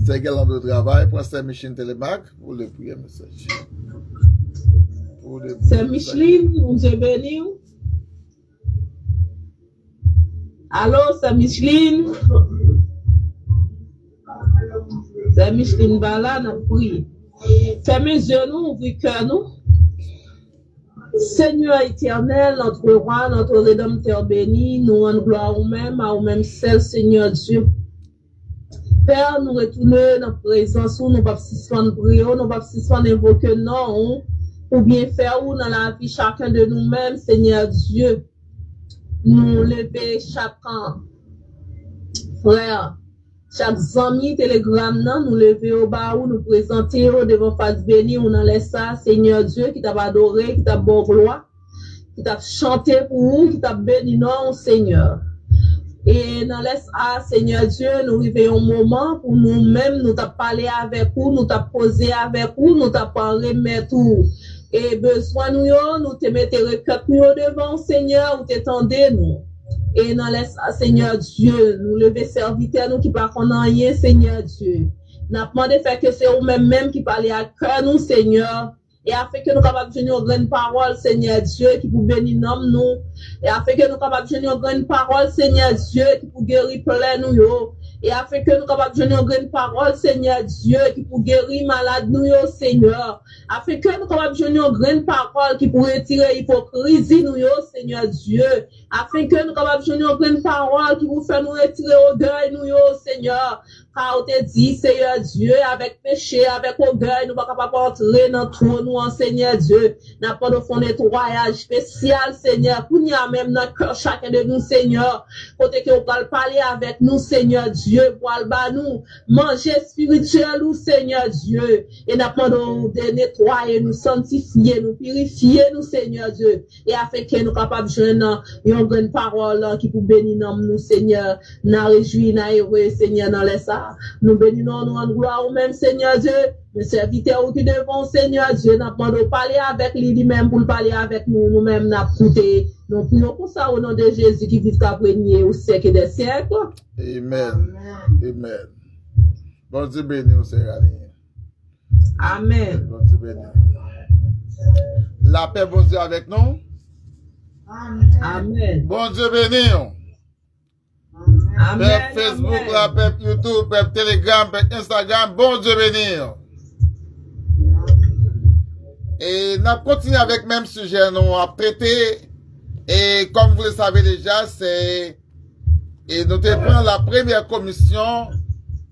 C'est quel homme de travail pour Saint-Michel Télémac pour le prière messager. C'est Micheline, on se bénit. Allô, c'est Micheline. C'est Micheline Bala, nous prions. Fermez les yeux, nous, ouvrez cœur, nous. Seigneur éternel, notre roi, notre rédempteur béni, nous rendons gloire au même, à vous-même seul, Seigneur Dieu. Père, nous retournons dans la présence, nous ne pouvons pas suspendre prier, nous ne pouvons pas suspendre invoquer non, pour bien faire ou dans la vie chacun de nous-mêmes, Seigneur Dieu. Nous lever chacun, frère, chaque ami télégramme, nous lever au bas ou nous présenter devant face bénie, on en laisse ça, Seigneur Dieu, qui t'a adoré, qui t'a bon gloire, qui t'a chanté pour nous, qui t'a béni, non, Seigneur. Et dans laisse à Seigneur Dieu, nous arrivons un moment pour nous-mêmes, nous t'a parlé avec vous, nous t'a posé avec vous, nous t'a parlé remettre tout. Et besoin nous te mettre requête nous devant Seigneur, ou t'étendez nous. Et dans laisse à Seigneur Dieu, nous lever serviteurs nous qui pas qu'on rien Seigneur Dieu. N'a demandé faire que c'est vous-même qui parlez à cœur nous Seigneur. Et afin que nous capables de venir aux grandes paroles, Seigneur Dieu, qui pour bénir nous. Et afin que nous capables de venir aux grandes paroles, Seigneur Dieu, qui pour guérir plein nous, yo. Et afin que nous capables de venir aux grandes paroles, Seigneur Dieu, qui pour guérir malade nous, yo, Seigneur. Afin que nous capables de venir aux grandes paroles, qui pour retirer hypocrisie nous, yo, Seigneur Dieu. Afin que nous capables de venir aux grandes paroles, qui pour faire nous retirer orgueil nous, yo, Seigneur. Car on te dit, Seigneur Dieu, avec péché, avec orgueil, nous ne pouvons pas entrer dans tout nous, Seigneur Dieu. N'a pas de fond nettoyage spécial, Seigneur, pour nous même dans le cœur chacun de nous, Seigneur. Côté que vous pouvez parler avec nous, Seigneur Dieu, pour nous manger spirituel, nous, Seigneur Dieu. Et n'a pas de nettoyer, nous sanctifier, nous purifier, nous, Seigneur Dieu. Et afin que nous capables de joindre une grande parole qui peut bénir nous, Seigneur. N'a réjoui, n'a heureux, Seigneur, dans les ça. Nous bénissons, nous rendons gloire au même Seigneur Dieu. Le serviteur qui devant Seigneur Dieu, n'a pas de parler avec lui-même pour parler avec nous, nous-mêmes, n'a écouté. Nous prions pour ça au nom de Jésus qui vit qu'à régner au siècle des siècles. Amen. Amen. Bon Dieu béni au Seigneur. Amen. Bon Dieu béni. La paix, bon Dieu avec nous. Amen. Bon Dieu béni. Amen. Pep Facebook, la pep YouTube, pep Telegram, pep Instagram, bon Dieu béni. Et nous continuons avec le même sujet, nous avons traité, et comme vous le savez déjà, c'est, et nous prenons la première commission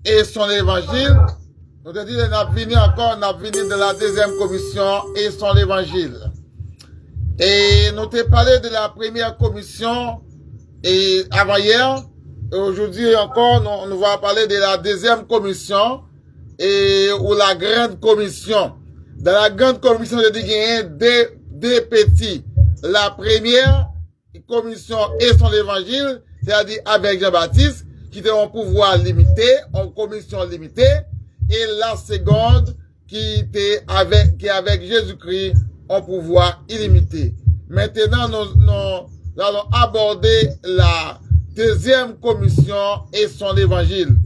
et son évangile. Nous avons dit, nous avons venu encore, nous avons venu de la deuxième commission et son évangile. Et nous avons parlé de la première commission et avant-hier. Aujourd'hui encore, nous allons parler de la deuxième commission ou la grande commission. Dans la grande commission, je dis qu'il y a deux petits. La première commission et son évangile, c'est-à-dire avec Jean-Baptiste, qui était en pouvoir limité, en commission limitée, et la seconde qui était avec Jésus-Christ en pouvoir illimité. Maintenant, nous allons aborder la deuxième commission et son évangile.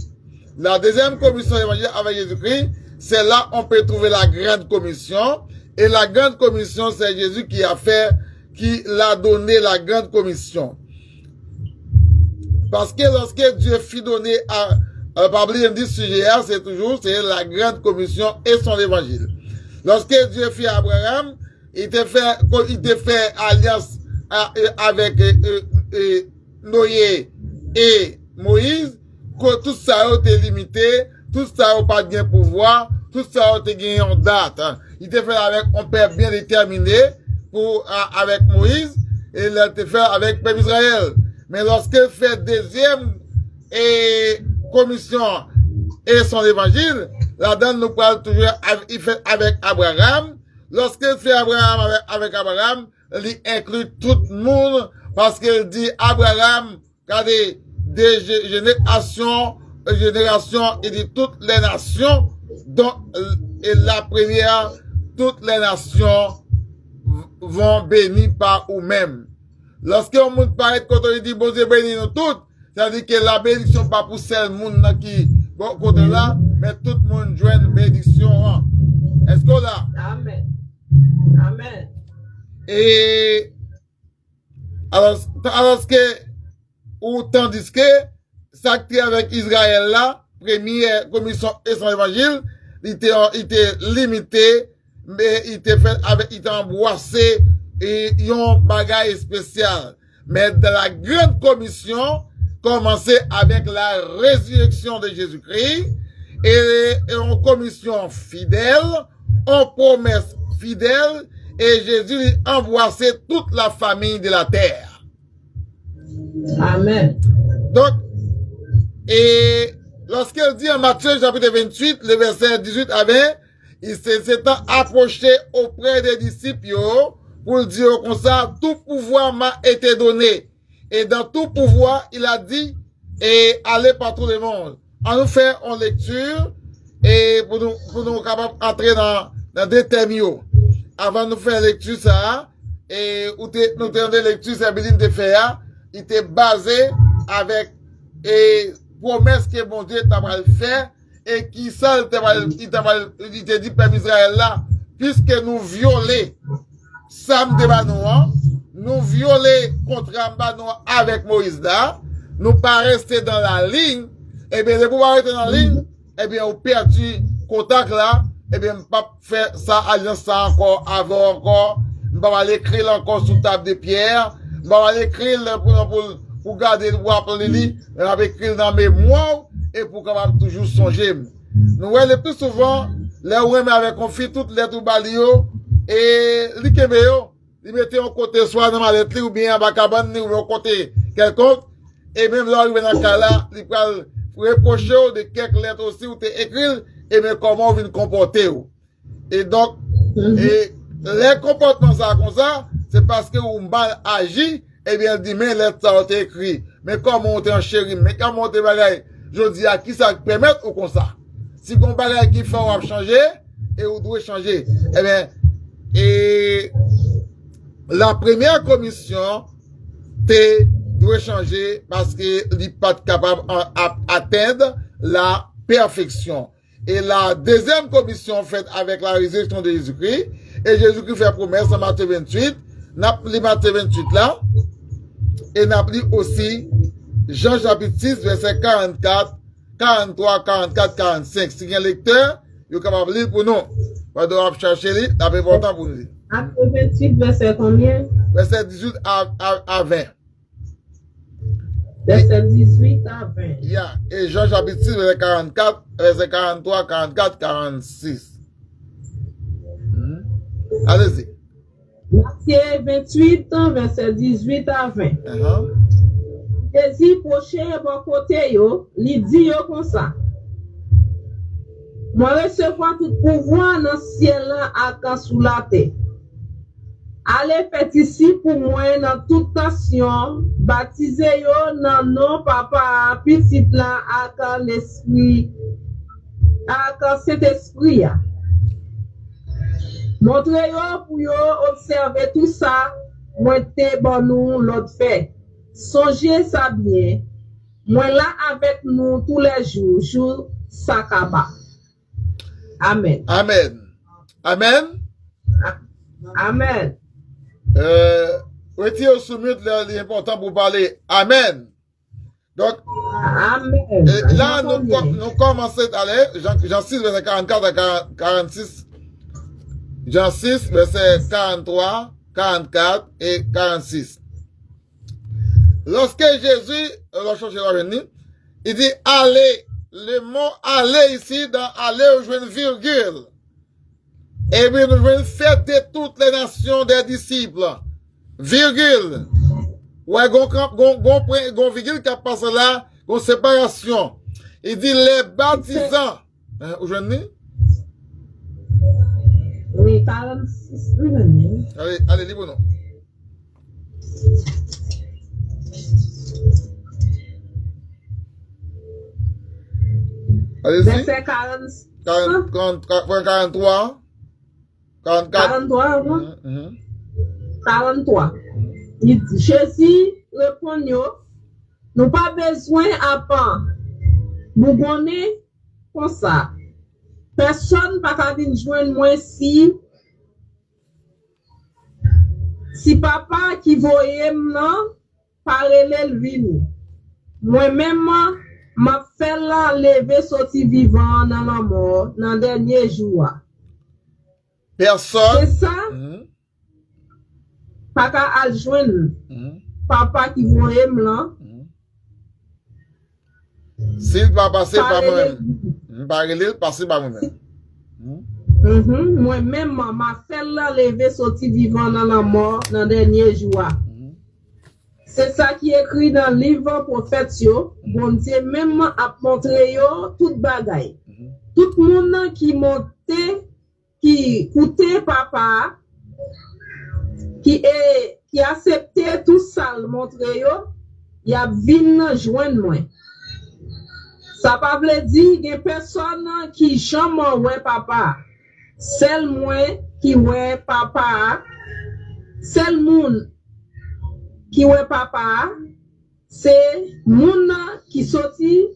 La deuxième commission et l'évangile avec Jésus-Christ, c'est là on peut trouver la grande commission. Et la grande commission, c'est Jésus qui l'a donné la grande commission. Parce que lorsque Dieu fit donner parler dit sujet, c'est la grande commission et son évangile. Lorsque Dieu fit à Abraham, il te fait alliance avec Noé et Moïse, que tout ça a été limité, tout ça n'a pas de pouvoir, tout tout ça a été gagné en date. Hein. Il était fait avec un père bien déterminé avec Moïse et il a été fait avec le peuple Israël. Mais lorsqu'il fait deuxième commission et son évangile, là-dedans nous parle toujours, il fait avec Abraham. Lorsqu'il fait Abraham avec Abraham, il inclut tout le monde parce qu'il dit Abraham, regardez, des générations, il dit toutes les nations, dont et la première, toutes les nations vont bénir par eux-mêmes. Lorsqu'on monde paraît quand on dit bon Dieu bénit nous toutes, ça veut dire que la bénédiction pas pour seul monde qui bon côté là, mais tout le monde joue une bénédiction. Est-ce qu'on a? Amen. Amen. Et alors que ou tandis que ça qui avec Israël là, première commission et son évangile, il était limité, mais il était fait avec, il était emboissé et un bagage spécial. Mais dans la grande commission, commençait avec la résurrection de Jésus-Christ et une commission fidèle, une promesse fidèle et Jésus emboissait toute la famille de la terre. Amen. Donc, et lorsqu'il dit en Matthieu chapitre 28, le verset 18 à 20, il s'étant approché auprès des disciples pour dire comme ça, tout pouvoir m'a été donné. Et dans tout pouvoir, il a dit, et allez par tout le monde. On nous fait en lecture, et pour nous capables d'entrer dans des thèmes. Avant de nous faire lecture ça, et nous avons des lectures, c'est bien de faire, il était basé avec, et promesse que mon Dieu t'a fait, et qui ça, il t'a dit, Peuple Israël là, puisque nous violer Sam de Banoua, nous violer contre Banoua avec Moïse là, nous pas rester dans la ligne, et bien, de pouvoir rester dans la ligne, et bien, on perdu contact là, et bien, pas faire ça, alliance ça encore, avant encore, on va aller écrire encore sous table de pierre, on va aller écrire pour garder, pour appeler lui, on va écrire dans mes mémoire, et pour capable toujours songer. Nous voyons le plus souvent, les ouèmes avec conflit, toutes les tout balio, et l'ikebeo, ils mettaient en côté soit dans ma lettre, ou bien à Bakaban, ou bien au côté quelconque, et même là, dans le cas là, ils peuvent reprocher de quelques lettres aussi, où tu écrit, et bien comment vous vous comportez. Et donc, et les comportements ça comme ça, c'est parce que vous mal agi, et bien, dit, mais lettres ça ont été écrit. Mais comment on t'en chéri, mais comment on te bagaille, je dis à qui ça permet ou comme ça. Si vous bagaille qui fait, on va changer, et vous devez changer. Eh bien, et la première commission, doit changer parce que n'est pas capable d'atteindre la perfection. Et la deuxième commission faite avec la résurrection de Jésus-Christ, et Jésus-Christ fait promesse en Matthieu 28, n'a pris Matthieu 28 là, et n'a pris aussi Jean chapitre 6, verset 44, 43, 44, 45. Si il y a un lecteur, il est capable de lire pour nous. On doit chercher, c'est important pour nous. Matthieu 28, verset combien? Verset 18 à 20. Verset 18 à 20. Yeah. Et Jean chapitre 6, verset 44, verset 43, 44, 46. Allez-y. Matthieu 28, verset 18 à 20. Jésus proche bon côté yo, li dit yo comme ça. Moi recevoir tout pouvoir dans ciel et sous la terre. Allez fait ici pour moi dans toute nation, baptisez yo dans nom papa petit là avec l'esprit avec cet esprit. Montrez yo pour yo observer tout ça, moi te bon nous l'autre fait. Songez ça bien. Moi là avec nous tous les jours, jour sakaba. Amen. Amen. Amen. Amen. Retirez au soumis l'important pour parler. Amen. Donc, Amen. là, nous commençons à aller, Jean 6, verset 44 à 46. Jean 6, verset 43, 44 et 46. Lorsque Jésus, il dit, allez le mot aller ici, dans aller, on joue une virgule. Et bien, nous jouons fête de toutes les nations des disciples. Virgule. Ouais, gon virgule qui a passé là, gon séparation. Il dit les baptisants. Où je dis? Oui, 46. Allez, libre non. Allez-y. Verset 43. 43, non? 43. Il dit, Jésus répond, nous pas besoin à part. Vous connaissez comme ça. Personne pas qu'à venir joindre moi si papa qui voyait non parler le vini. Moi-même, m'a fait la lever sorti vivant dans la mort dans le dernier jour. Personne. C'est ça? Pas qu'à joindre papa qui voyait là. S'il va passer par moi-même. Par il passer par moi-même. Moi-même, m'a fait la lever sorti vivant dans la mort dans le dernier jour. C'est ça qui est écrit dans le livre prophète. Bon Dieu, même a montré toute bagaille. Tout le monde qui montait, qui écoutait papa, qui acceptait tout ça, le montrer, il y a vinn joindre moi. Ça pas veut dire qu'il y a personne qui jamais ouais papa. Seul moi qui ouais papa. Seul monde qui ouais papa, c'est moun qui sorti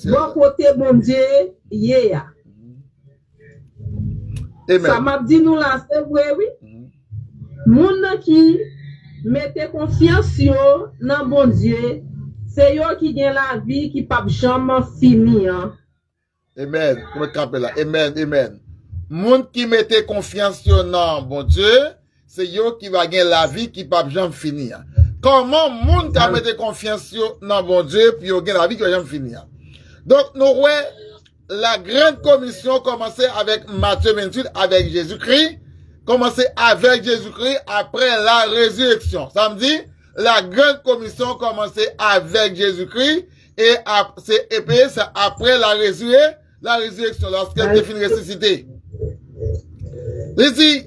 bon côté bon Dieu hier. Ça m'a dit nous là, c'est vrai oui. Moun qui mettait confiance dans bon Dieu, c'est eux qui gagne la vie qui pas jamais fini. Amen. Amen. Moun qui mettait confiance dans bon Dieu, c'est eux qui va gagner la vie qui pas jamais finir. Comment moun qui mettait confiance dans bon Dieu puis gagner la vie qui va jamais finir. Donc nous voyons la grande commission commencer avec Matthieu 28 avec Jésus-Christ, commencer avec Jésus-Christ après la résurrection. Ça me dit la grande commission commencer avec Jésus-Christ et c'est après la résurrection lorsqu'elle est finie ressuscitée. Ici,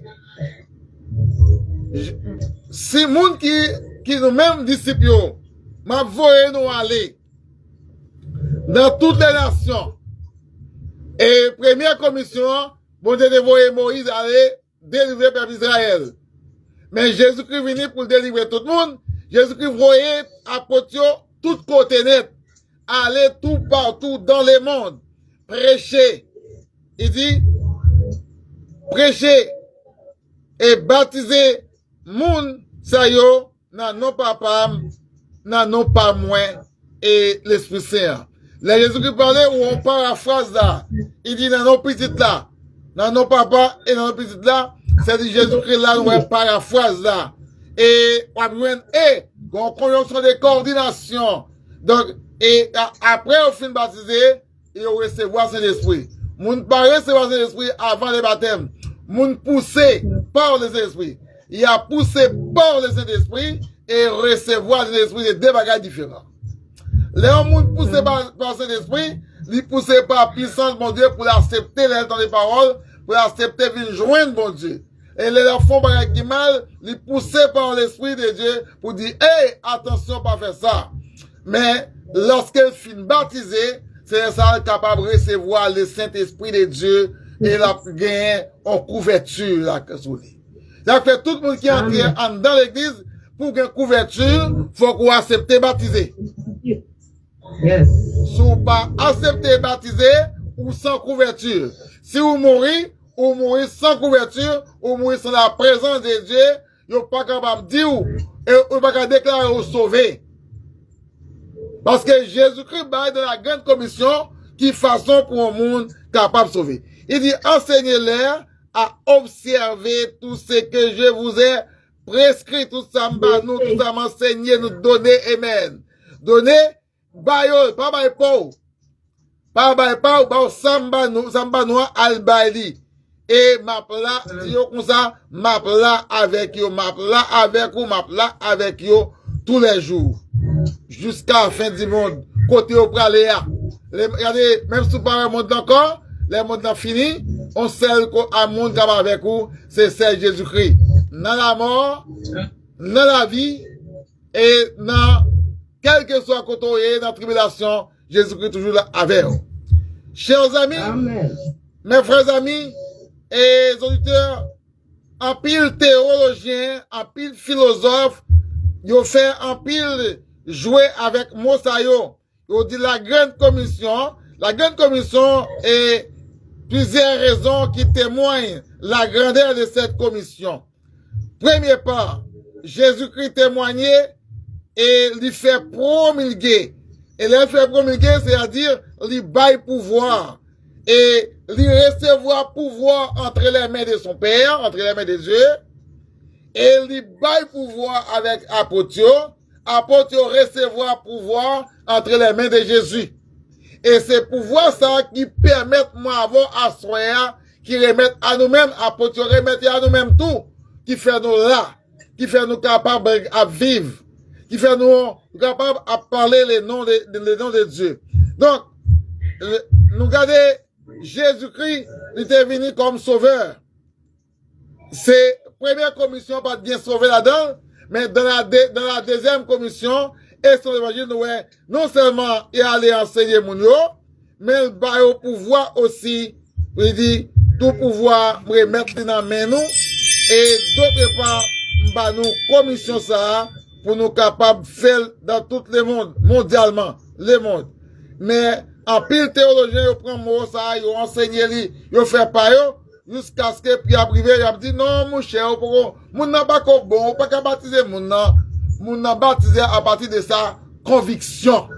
si moun qui nous mêmes disciples, m'a voyé nous aller dans toutes les nations. Et première commission, bon Dieu voyé Moïse aller délivrer le peuple d'Israël. Mais Jésus-Christ venu pour délivrer tout le monde. Jésus-Christ voyait apôtres tout côté net, aller tout partout dans le monde, prêcher. Il dit, prêcher et baptiser moun sa yo nan non papa, nan non pas moins et l'Esprit Saint. Là, Jésus-Christ parlait où on paraphrase là. Il dit nan non petit là, nan non papa et nan non petit là, c'est dit Jésus-Christ là, on paraphrase là. Et on a besoin une conjonction de coordination. Donc, et après on finit baptiser, et on recevoir Saint-Esprit. Moun pas recevoir Saint-Esprit avant le baptême. Moun poussé par le Saint-Esprit. Il a poussé par le Saint-Esprit et recevoir le Saint-Esprit de deux bagages différents. Les moun poussé par le Saint-Esprit, il poussé par puissance mon Dieu pour l'accepter les paroles, pour l'accepter venir joindre mon Dieu. Et les enfants qui mal, ils poussé par l'Esprit de Dieu pour dire, hey, attention, pas faire ça. Mais lorsqu'elle finit baptisée, c'est ça capable de recevoir le Saint-Esprit de Dieu et la gagner en couverture là sur lui. Donc tout le monde qui entre dans l'église pour gagner couverture, faut qu'on accepte baptiser. Yes. Si vous pas accepter baptiser ou sans couverture. Si vous mourrez, ou mourir sans couverture, ou mourir sans la présence de Dieu, vous n'êtes pas capable de dire et vous n'êtes pas capable de déclarer ou sauver. Parce que Jésus-Christ va dans la grande commission qui façon pour un monde capable de sauver. Il dit, enseignez-les à observer tout ce que je vous ai prescrit, tout ça, nous, tout ça m'enseigner, nous donner, amen. Donner, bayol, pas bay pauvre. Pas bay pas ou ba samba nou al bayli. Et map là, si yo comme ça, map là avec yo, map là avec ou, map là avec yo tous les jours. Jusqu'à la fin du monde. Côté au praléa. Regardez, même si pas un monde encore, les mondes ont fini, on sait qu'un monde capable avec vous, c'est Jésus-Christ. Dans la mort, dans la vie, et dans, quel que soit côté dans la tribulation, Jésus-Christ toujours là avec vous. Chers amis, Amen. mes frères amis et auditeurs, en pile théologien, en pile philosophe, ils ont fait en pile jouer avec Mosayo. Ils ont dit la grande commission est plusieurs raisons qui témoignent la grandeur de cette commission. Premier part, Jésus-Christ témoignait et lui fait promulguer. Et lui fait promulguer, c'est-à-dire lui baille pouvoir. Et lui recevoir pouvoir entre les mains de son Père, entre les mains de Dieu. Et lui baille pouvoir avec Apotio. Apotio recevoir pouvoir entre les mains de Jésus. Et c'est pouvoir ça qui permet moi avoir à soya, qui remettent à nous-mêmes, Apotio remettre à nous-mêmes tout, qui fait nous là, qui fait nous capables à vivre, qui fait nous capables à parler les noms de Dieu. Donc, nous regardons, Jésus-Christ, il était venu comme sauveur. C'est première commission, pas bien sauver là-dedans, mais dans la deuxième commission, et son évangile, non seulement il allait enseigner mon yo, mais il va au pouvoir aussi, il dit, tout pouvoir, remettre dans la main nous, et d'autre part, bah nous commission ça, pour nous capables de faire dans tout le monde, mondialement, le monde. Mais, en pile théologien, ils prennent mot ça, ils enseignent, ils font pas yo, jusqu'à ce que, puis à privé, ils dit, non, mon cher, mon n'a pas bon, on pas qu'à baptiser mon n'a baptisé à partir de sa conviction.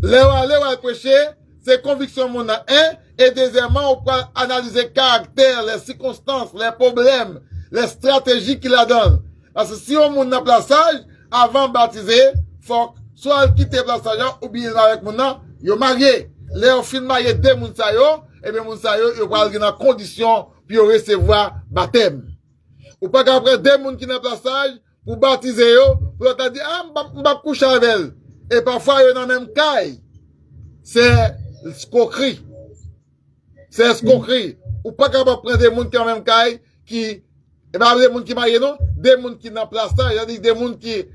Les péché, c'est conviction mon a un, et deuxièmement, on peut analyser le caractère, les circonstances, les problèmes, les stratégies qu'il a donné. Parce que si on n'a plaçage, avant de baptiser, faut soit quitter le plaçage, ou bien avec mon nom, il est marié. Là, on finit marié deux mounsayo, et bien mounsayo, il va aller dans condition, puis recevoir baptême. Ou pas qu'après deux moun qui n'a plaçage, pour baptiser yo, pour l'autre dire, ah, m'ba coucher avec elle. Et parfois, yo dans même caille. C'est escroquerie. C'est escroquerie. Ou pas capable prendre des moun qui ont même caille, qui, et ben, des moun qui marient, non? Des moun qui n'a place ça, c'est-à-dire des moun qui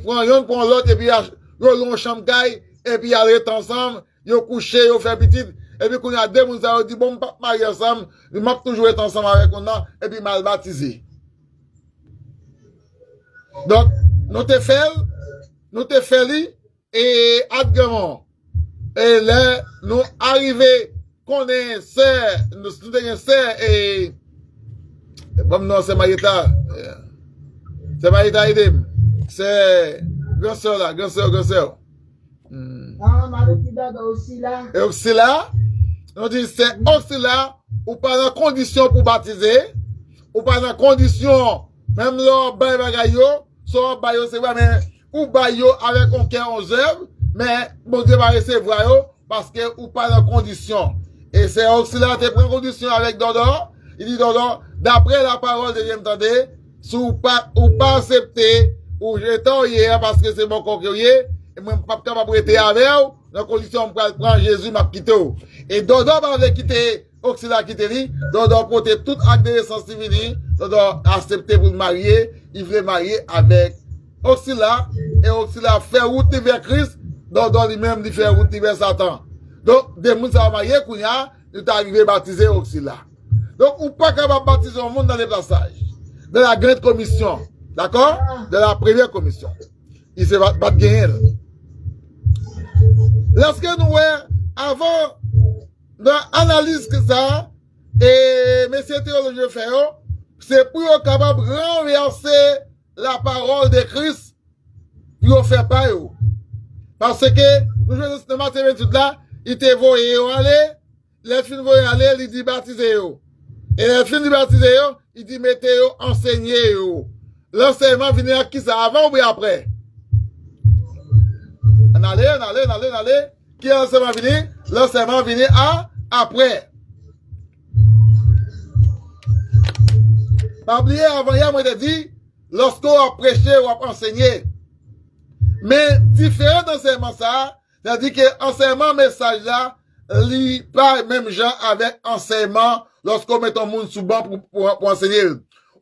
prend yon, prend l'autre, et puis, yo l'on chambre caille, et puis, ils restent ensemble, yo couché, yo fait petit, et puis, qu'on y a des moun, ça, dit, bon, pas marier ensemble, ils m'a toujours être ensemble avec on, et puis, mal baptisé. Donc, nous te fait, et adgamment. Et là, nous arrivés, qu'on est sœur, nous sommes sœur, et, bon, non, c'est Maïta. C'est Maïta Idem. C'est, grand sœur là, grand sœur. Ah, Maïta aussi là. Et aussi là, on dit, c'est aussi là, ou pas dans condition pour baptiser, ou pas dans condition, même là, ben, bagayo, soit bayo, c'est vrai, mais, ou bayo avec un cœur 11 œuvres, mais, bon Dieu va recevoir yo, parce que, ou pas dans condition. Et c'est aussi là, tu prends condition avec Dodo, il dit Dodo, d'après la parole de Dieu, m'entendez, si ou pas accepter, ou j'étais hier parce que c'est mon coquillé, et moi, pas capable de rester avec vous, dans condition, on prend Jésus, m'a quitté. Et Dodo va quitter, Oxila quitter lui, Dodo porter tout acte de naissance civile, Dodo accepter pour marier, il voulait marier avec Oxila, et Oxila fait route vers Christ, Dodo lui-même, il fait route vers Satan. Donc, des gens sont mariés, nous est arrivé à baptiser Oxila. Donc, ou pas capable de baptiser le monde dans les passages. De la grande commission. D'accord? De la première commission. Il se va pas gagner. Lorsque nous, avant, dans l'analyse que ça, et messieurs théologiens fait, c'est pour être capable de renverser la parole de Christ, pour faire pas, parce que, nous jouons dans matin 28 là, il te voyait aller, les filles voyaient aller, il dit baptiser yo. Et les filles dit baptiser yo, il dit mettez yo, enseignez yo. L'enseignement vient à qui ça, avant ou bien après? On allait. Qui est l'enseignement venu? L'enseignement venu après. Pas oublier, avant hier, moi, j'ai dit, lorsqu'on a prêché ou a enseigné. Mais, différent d'enseignement ça, c'est-à-dire que enseignement message là, lit pas même gens avec enseignement lorsqu'on met ton monde sous banc pour enseigner.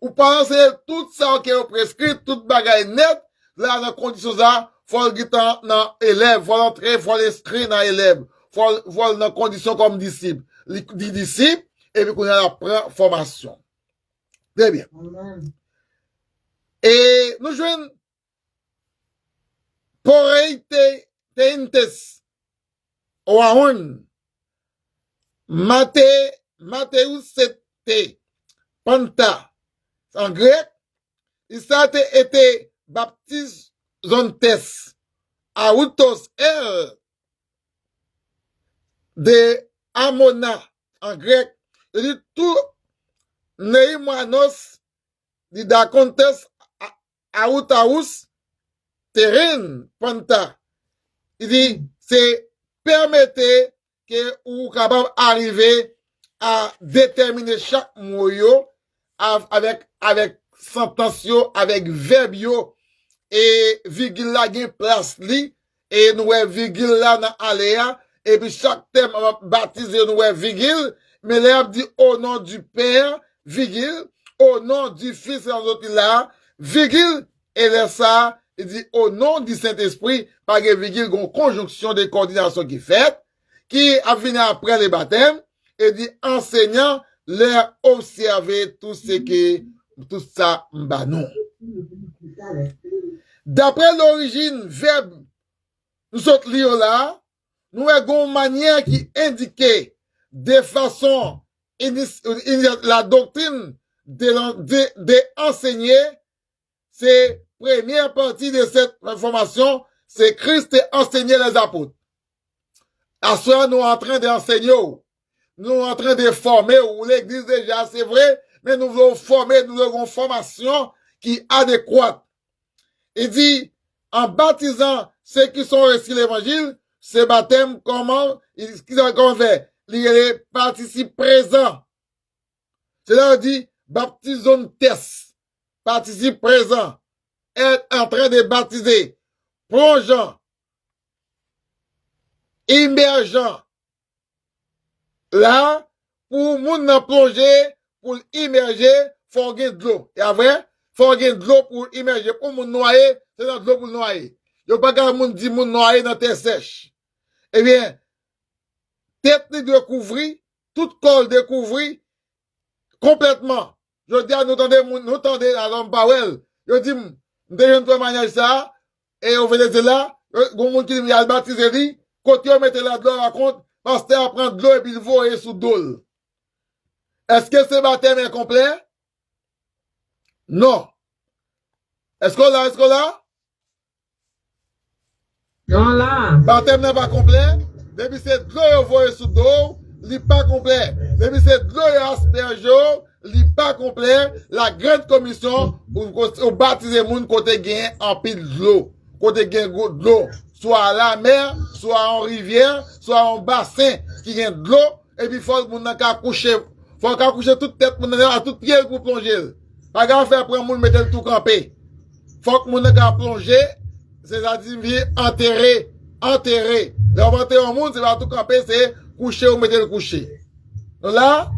Ou pas enseigner tout ça qui est prescrit, toute bagaille net, là, dans condition ça, faut le guider dans élève, faut l'entrer, faut l'inscrire dans élève, faut dans condition comme disciple. Les disciples, et puis qu'on a la formation. Très bien. Amen. Et nous jouons poreite teintes oaun Mattheus sete panta en grec il s'est été baptisontes autos de amona en grec il dit tout neimoanos didacontes autaus terrain panta il dit c'est permettez que vous capable arriver à déterminer chaque mot avec sentence avec verbe et virgule là gain place li et nous virgule là dans aléa et puis chaque thème baptisé nous virgule mais là dit au nom du Père virgule au nom du Fils et autres là virgule et là ça il dit au nom du Saint-Esprit par virgule une conjonction de coordination qui fait qui a venu après le baptême et dit enseignant leur observer tout ce que tout ça m'banon. D'après l'origine verbe nous sommes liés là nous avons une manière qui indiquait de façon la doctrine de enseigner. C'est première partie de cette information, c'est Christ enseigner les apôtres. À ce moment, nous sommes en train d'enseigner, nous sommes en train de former, ou l'église déjà, c'est vrai, mais nous voulons former, nous avons une formation qui est adéquate. Il dit, en baptisant ceux qui sont reçus l'évangile, ce baptême, comment, qu'ils ont fait? Il est participe présent. Cela dit, baptisons test, participe présent, être en train de baptiser, plongeant, immergeant. Là, pour moun nan plonger, pour immerger, faut gagner de l'eau. Et après, faut gagner de l'eau pour immerger. Pour moun noyer, c'est dans de l'eau pour noyer. Y'a pas qu'à moun dit moun noyer dans terre sèche. Eh bien, tête ni découvrir, toute col découvrir, complètement. Je dis à nous tendez à l'homme Powell. Je dis, m'déjeune toi manière ça, et au Venezuela, gon moun qui a baptisé lui, côté on mette la de l'eau raconte, pasteur apprend de l'eau et puis il voit sous d'eau. Est-ce que ce baptême est complet? Non. Est-ce qu'on l'a? Non, là. Baptême n'est pas complet. Depuis c'est de l'eau voit sous d'eau, il n'est pas complet. Depuis c'est de l'eau asperge, il n'est pas complet. La grande commission, au baptiser moun côté gain en pile de l'eau. Côté gain de l'eau. Soit à la mer, soit en rivière, soit en bassin qui vient de l'eau, et puis faut moun nan ka coucher, faut ka coucher toute tête moun nan à tout pied pour plonger. Pas grave faire prendre moun mettre le tout campé. Faut que moun nan ka plonger, c'est-à-dire enterrer. L'inventer au monde, c'est pas tout camper, c'est coucher ou mettre le coucher. Donc là,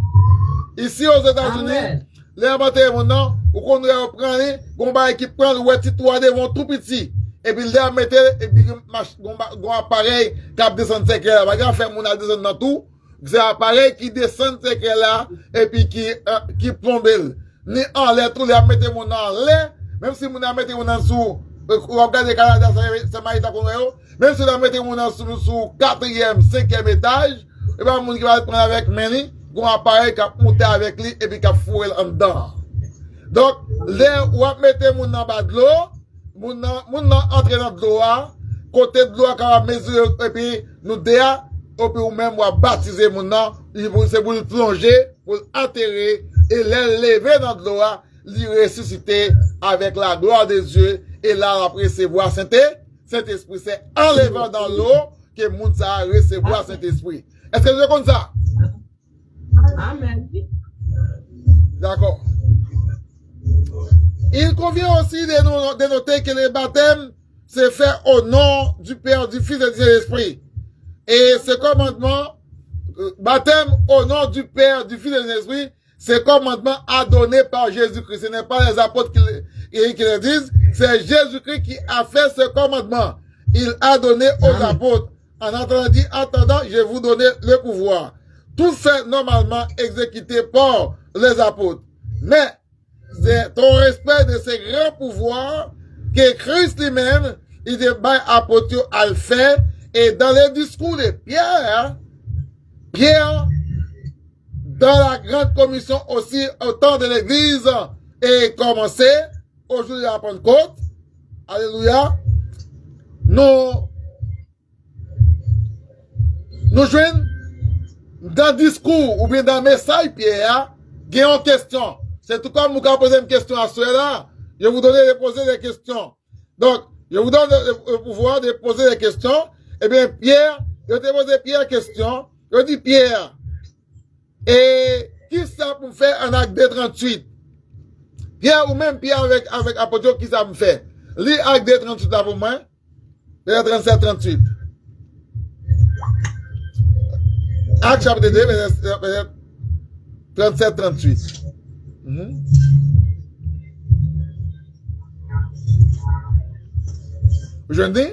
ici aux États-Unis, l'inventer mon nom, ou qu'on reprend, qu'on va qui prend le petit toit devant tout petit. Et puis là, mettez, et puis, un appareil qui descend ce là. Par exemple, faire mon descendre dans tout. C'est un appareil qui descend ce là, et puis qui plombe. Ni en l'air, tout les mettez mon en l'air, même si mon a mettez mon en sous, regardez Canada, c'est maïta qu'on même si vous mettez mon en sous 4e, 5e étage, et bien, mon qui va le prendre avec Meni, un appareil qui a monté avec lui, et puis qui a fourré en dedans. Donc, là, où mettez mon en bas de l'eau, moun nan entre dans de l'eau, côté de l'eau, quand on mesure, et puis nous déa, et puis ou même on baptiser moun nan, c'est pour le plonger, pour l'enterrer, et l'élever dans de l'eau, l'y ressusciter avec la gloire des yeux, et là, après, c'est voir Saint-Esprit. C'est enlevant dans l'eau que moun sa recevoir Saint-Esprit. Est-ce que vous comprenez ça? Amen. D'accord. Il convient aussi de noter que le baptême se fait au nom du Père, du Fils et du Saint-Esprit. Et ce commandement, baptême au nom du Père, du Fils et du Saint-Esprit, ce commandement a donné par Jésus-Christ. Ce n'est pas les apôtres qui le disent, c'est Jésus-Christ qui a fait ce commandement. Il a donné aux apôtres. En attendant, je vais vous donner le pouvoir. Tout fait normalement exécuté par les apôtres. Mais c'est au respect de ces grands pouvoirs que Christ lui-même, il est by apôtre à le faire. Et dans les discours de Pierre, dans la grande commission aussi, au temps de l'église, est commencé, aujourd'hui de la Pentecôte, alléluia, nous joignons dans le discours ou bien dans le message Pierre, il y a une question. C'est tout comme vous pouvez poser une question à ceux-là, je vais vous donner de poser des questions. Donc, je vous donne le pouvoir de poser des questions. Eh bien, Pierre, je te pose Pierre question. Je dis Pierre, et qui ça pour faire un acte de 38? Pierre ou même Pierre avec apôtre, qui ça me fait? Lis acte de 38 là pour moi. Verset 37-38. Acte chapitre 2, verset 37-38. Je dis?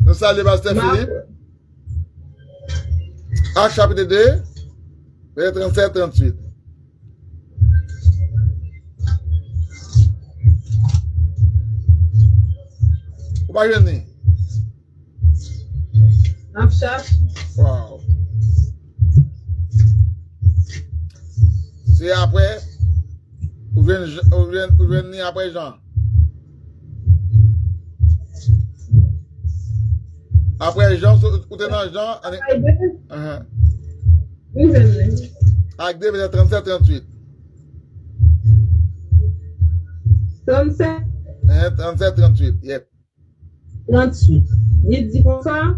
Nous saluons Pasteur Philippe. Acte chapitre 2, verset 37-38. Vous pas venir? Wow. C'est après, vous venez après Jean. Après Jean, vous êtes dans Jean. Acte 2, verset 37-38. 37-38, yep. 38. Il dit comme ça,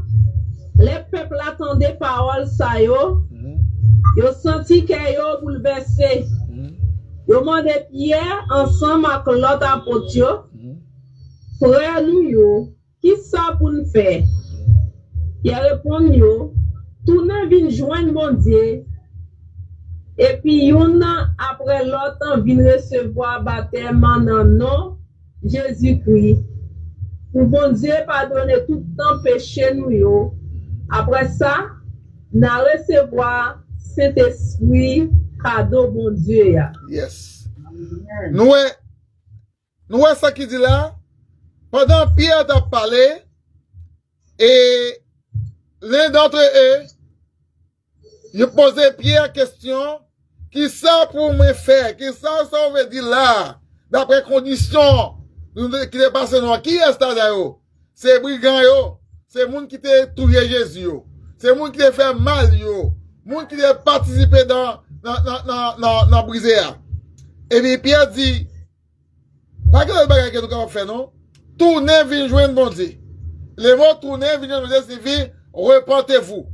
les peuples attendaient parole ça yo. Yo senti que yo bouleversé. Yo mandé Pierre ensemble avec l'autre apôtre yo. Frère nous yo, qui ça pour nous faire? Il répond yo, tournez vinn joindre mon Dieu. Et puis yon après l'autre vinn recevoir baptême en nom Jésus-Christ. Pour bon Dieu pardonner tout temps péché nous yo. Après ça, n'a recevoir Saint-Esprit cadeau bon Dieu ya. Yes. Nous ça qui dit là, pendant Pierre t'a parlé, et l'un d'entre eux, il posait Pierre question, qui ça pour me faire, qui ça veut dire là, d'après conditions, qui est passé nous, qui est ça d'ailleurs? C'est brigand yo, c'est moun qui t'a tué Jésus yo, c'est moun qui t'a fait mal yo, moun qui t'a participé dans briser. Et puis Pierre dit, pas que le bagage que nous avons fait non, tournez vient joindre bon Dieu. Le mot tourner vient joindre bon Dieu signifie repentez-vous.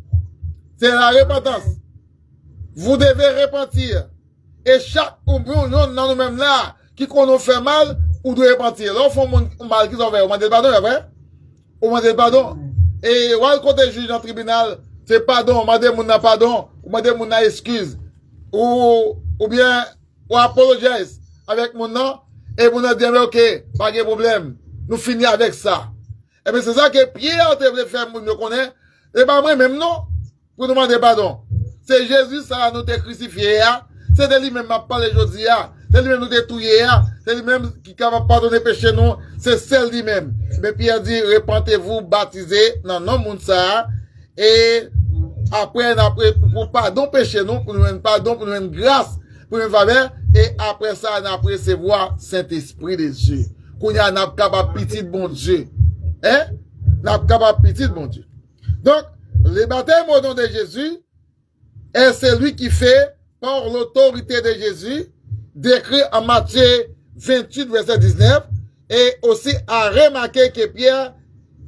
C'est la repentance. Vous devez repentir. Et chaque nous dans nous-mêmes là, qui qu'on fait mal, ou doit repentir. Là, on fait mal qu'ils ont fait. On m'a dit pardon, c'est vrai? On m'a dit pardon. Et, quand côté juge dans le tribunal, c'est pardon, on m'a dit mon pardon, on m'a dit mon excuse. Ou bien, ou apologize avec mon nom, et mon a dit, ok, pas de problème. Nous finissons avec ça. Et bien, c'est ça que Pierre devait faire, nous connaît. Et pas moi même non, pour nous demander pardon. C'est Jésus, ça, nous t'a crucifié, c'est de lui-même qui m'a parlé aujourd'hui, c'est lui-même nous détruire, c'est lui-même qui va pardonner péché nous, c'est celle lui-même. Mais Pierre dit, repentez-vous, baptisez, dans non monde ça, et après, pour pardon péché nous, pour nous donner pardon, pour nous donner grâce, pour nous faveur, et après ça, on a recevoir Saint-Esprit de Dieu. Qu'on y a n'a capable petit bon Dieu. Hein? N'a capable petit bon Dieu. Donc, le baptême au nom de Jésus est celui qui fait par l'autorité de Jésus, décrit en Matthieu 28, verset 19, et aussi a remarqué que Pierre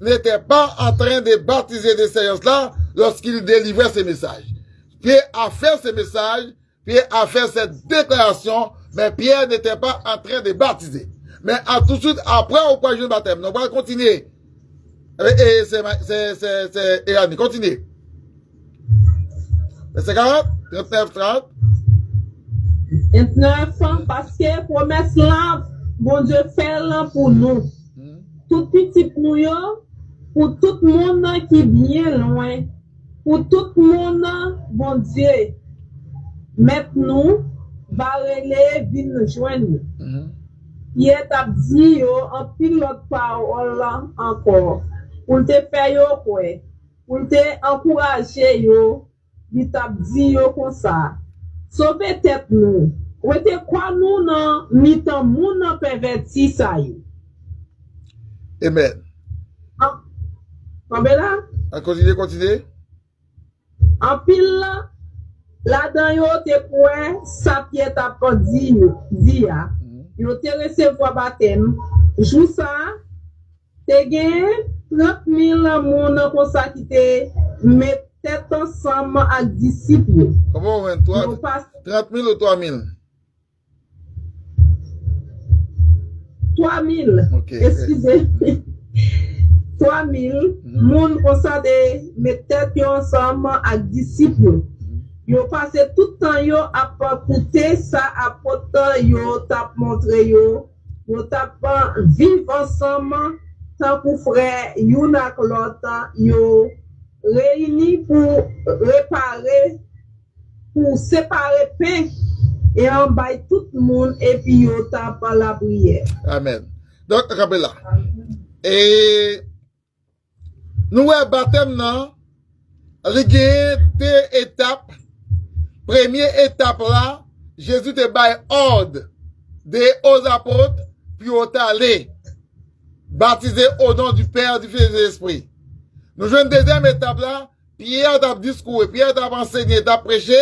n'était pas en train de baptiser des séances-là lorsqu'il délivrait ses messages. Pierre a fait ce message, Pierre a fait cette déclaration, mais Pierre n'était pas en train de baptiser. Mais à tout de suite, après, au point de baptême, on va continuer. Et c'est Érani, continuez. C'est 40, 39, 30. 29, parce que promesse là, bon Dieu fait là pour nous. Tout petit pour nous, pour tout le monde qui vient loin, pour tout le monde, bon Dieu, maintenant, barrez-les, viens nous joindre. Il est dit, en pilote parole là encore, pour te faire yo quoi, pour te encourager yo, il t'a dit yo comme ça. Sauvez tête nous. Ou te quoi nous nan, mitan moun nan perverti sa yo. Amen. Kambe là? Continuez. En pile là dans yo te quoi sa pied t'a pas dit ya. Yo te recevoir baptême. Jou ça te gen 30 000 moun comme ça qui te met tête ensemble avec disciples. Comment 23? 30 000 ou 3 000? 3 000. Okay. Excusez. 3 000. Moun comme ça de mettre tête ensemble avec disciples. Yo passé tout le temps yo à écouter ça apportant yo t'a montré yo t'a vivre ensemble tant pour frère yon ak l'autre yo réunis pour réparer pour séparer pain et en bail tout le monde et puis yo t'a pas la prière. Amen. Donc Rabela. Et nous baptême nan il y a deux étapes. Première étape là, Jésus te baille ordre aux apôtres, puis au allé baptisé au nom du Père, du Fils et de l'Esprit. Nous jouons une deuxième étape là, Pierre t'a discouru, Pierre t'a enseigné, t'a prêché,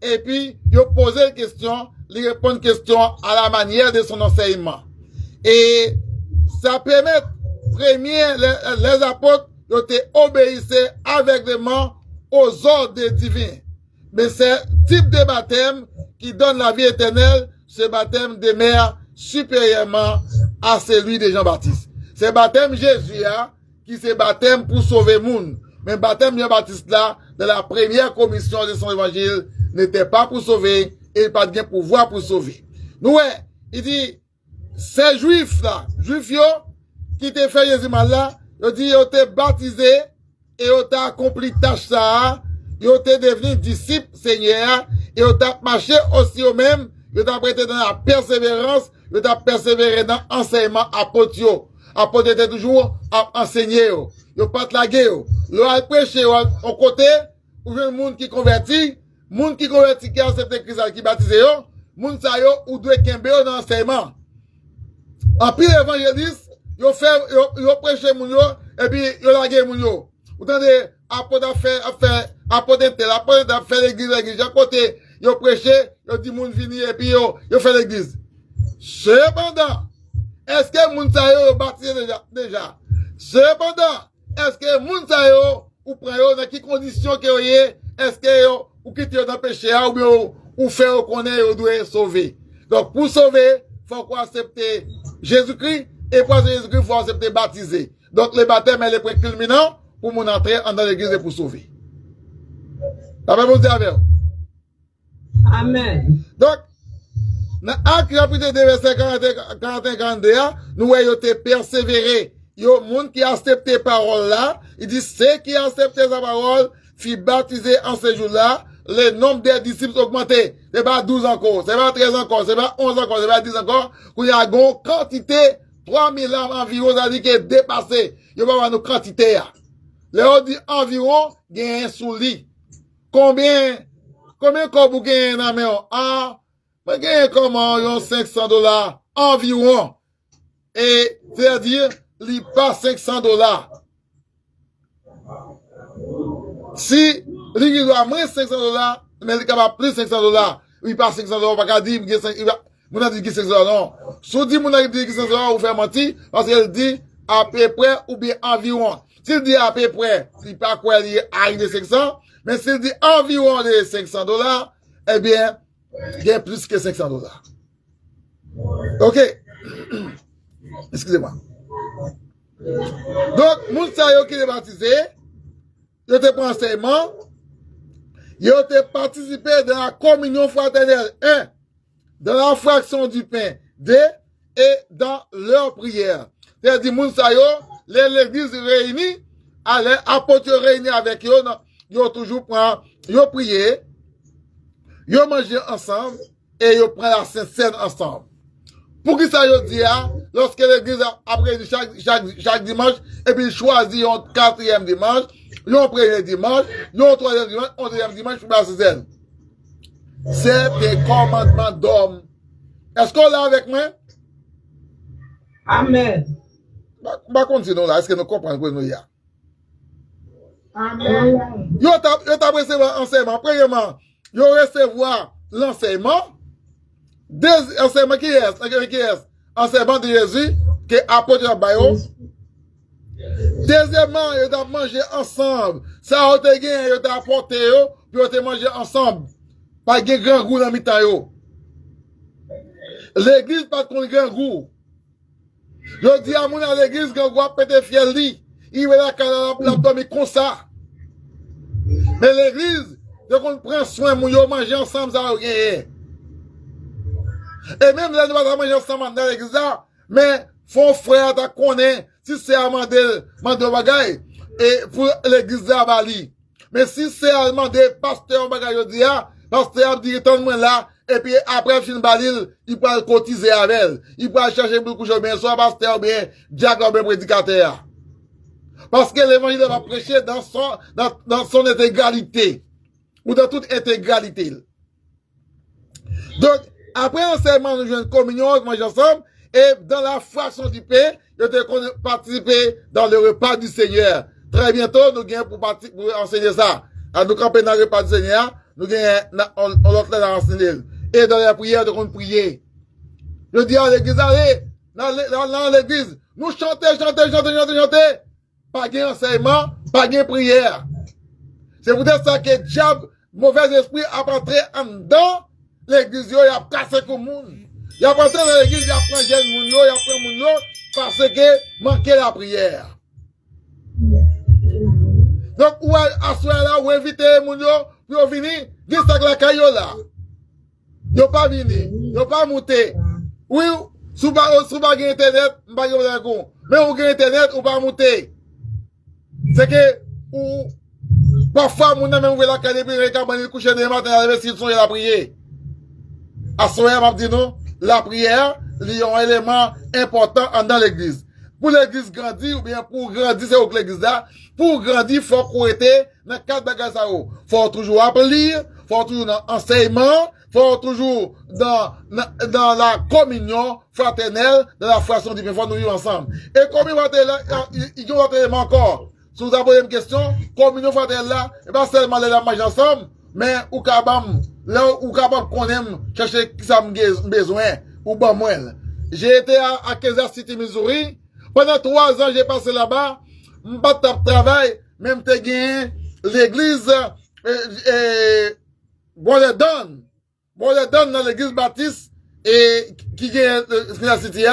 et puis il a posé une question, il répond une question à la manière de son enseignement. Et ça permet, premier, les apôtres, ils étaient obéissés aveuglément aux ordres divins. Mais c'est type de baptême qui donne la vie éternelle, ce baptême demeure supérieurement à celui de Jean-Baptiste. C'est baptême Jésus, qui c'est baptême pour sauver le monde. Mais baptême Jean-Baptiste là, de la première commission de son évangile, n'était pas pour sauver, et pas de pouvoir pour sauver. Nous, il dit, ces juifs là, juifs yo, qui te fait Jésus là, il dit, ils t'ont baptisé, et ils t'ont accompli tâche ça, ils ont devenu disciples Seigneur, et ils ont marché aussi eux-mêmes, ils ont prêté dans la persévérance, ils ont persévéré dans l'enseignement apôtre. Apôtre était toujours à enseigner, ils ont pas lagué, ils ont prêché au côté, ou un monde qui convertit, qui accepte Christ, qui baptise, monde ça yo, ou doit kembe dans l'enseignement. En pile évangéliste, ils ont prêché moun yo, et puis ils ont lagué moun yo. Vous entendez, apôtre a fait l'église, à côté, ils ont prêché, ils ont dit moun vini, et puis ils ont fait l'église. Cependant, est-ce que moun sa yo baptisé déjà? Cependant, est-ce que moun sa yo, ou prend yo dans quelles conditions que yo yé, est-ce que yo, ou quitte yo dans péché, ou bien ou fait yo connaît yo doit sauver. Donc, pour sauver, faut qu'on accepte Jésus-Christ, et pour Jésus-Christ, faut accepter baptiser. Donc, le baptême est le point culminant pour mon entrer dans l'église et pour sauver. T'as bon Dieu avec vous? Amen. Donc, dans Actes chapitre 2, verset 41-42, nous voyons te persévérer. Yo, moun qui a accepté parole là, il dit, ceux qui ont accepté sa parole, fit baptiser en ce jour-là, le nombre des disciples augmenté. C'est pas 12 encore, c'est pas 13 encore, c'est pas 11 encore, c'est pas 10 encore, qu'il y a une quantité, 3000 âmes environ, ça dit que dépassé. Yo va avoir nos quantités, là. On dit environ, gain sous lit. Combien qu'on vous gagne dans mes mais gagne comment, yon $500 environ. Et, c'est-à-dire, il pas $500. Si, il doit moins $500, mais il capable plus $500, il pas $500, pas qu'à dire, Moun a dit qui sexe non. Si dit moun a dit qui sexe ou fait mentir, parce qu'elle dit à peu près ou bien environ. S'il dit à peu près, il pas quoi il a de 500, mais s'il dit environ de $500, eh bien, il y a plus que $500. Ok. Excusez-moi. Donc, moun sa yo qui est baptisé, yo te prend enseignement, yo te participé dans la communion fraternelle, 1, dans la fraction du pain, 2, et dans leur prière. C'est-à-dire, moun sa yo, l'église réunie, apôtres réunis avec eux, yo toujours prend, yo prié, yo mangé ensemble, et yo prend la Sainte Seine ensemble. Pour qui ça yo dit, lorsque l'église après chaque dimanche, et puis choisit un 4e dimanche, un 1er dimanche, un 3e dimanche, un 2e dimanche pour la Sainte. C'est des commandements d'hommes. Est-ce qu'on l'a avec moi? Amen. Bah, continuons là, est-ce que nous comprenons que nous y a? Amen. Yo t'a recevoir l'enseignement. Premièrement, yo recevoir l'enseignement. Deuxième enseignement qui est? Enseignement de Jésus, que apôtre Bayo. Deuxièmement, yo t'a mangé ensemble. Ça a été gagné, yo t'a apporté yo, puis yo t'a mangé ensemble. Pas de grand goût dans mi-temps yo. L'église pas de grand goût. Je dis à mon à l'église grand goût pété fiel li. Il va la l'abdomen comme ça. Mais l'église, donc on prend soin, mon yo manger ensemble, ça rien. Et même là, nous allons manger ensemble dans l'église, mais faut frère ta connaît, si c'est à mandel bagay, et pour l'église à Bali. Mais si c'est à demander pasteur bagay, je dis, pasteur dit, moi là, et puis après, fin Balil, il peut cotiser avec elle. Il peut chercher beaucoup de choses, bien, soit pasteur, bien, diacre, bien, prédicateur. Parce que l'évangile va prêcher dans son intégralité. Ou dans toute intégralité. Donc, après enseignement, nous jouons une communion, nous mangeons ensemble, et dans la fraction du pain, nous avons participé dans le repas du Seigneur. Très bientôt, nous gagnons pour enseigner ça. À nous camper dans le repas du Seigneur, nous gagnons, on l'autre là enseigner. Et dans la prière, nous avons prié. Je dis à l'église, allez, dans l'église, nous chanter. Pas de enseignement, pas de prière. C'est peut-être ça que le diable, mauvais esprit, a entré en dedans, l'église, il a cassé comme monde. Il a entré dans l'église, il a pris jeune monde, il a pris monde, parce que manquait la prière. Donc, ou à ce là, ou inviter monde, pour venir, dis ça que la caillou là. Ils n'ont pas venu, ils n'ont pas monté. Oui, sous pas internet, pas mais on a internet, ou pas monter. C'est que, ou, parfois, mon ami ouvre la canne, puis il couche des matins, il s'il sont la prier. À ce moment, je dis non, la prière, il y a un élément important dans l'église. Pour l'église grandir, ou bien pour grandir, c'est où l'église là, pour grandir, faut qu'on était dans 4 bagages à eau. Faut toujours appeler, faut toujours dans l'enseignement, faut toujours dans la communion fraternelle, dans la fraction du pain, faut nous vivre ensemble. Et communion fraternelle, il y a un élément encore. Si vous avez une question, communion fraternelle là, et pas seulement les manger ensemble, mais ou capable, là, ou capable qu'on aime chercher qui ça me besoin, ou bon moi. J'ai été à Kansas City, Missouri. Pendant 3 ans, j'ai passé là-bas. M'pas travail, même t'es gagné l'église, Boledon dans l'église baptiste, et qui gagne la City,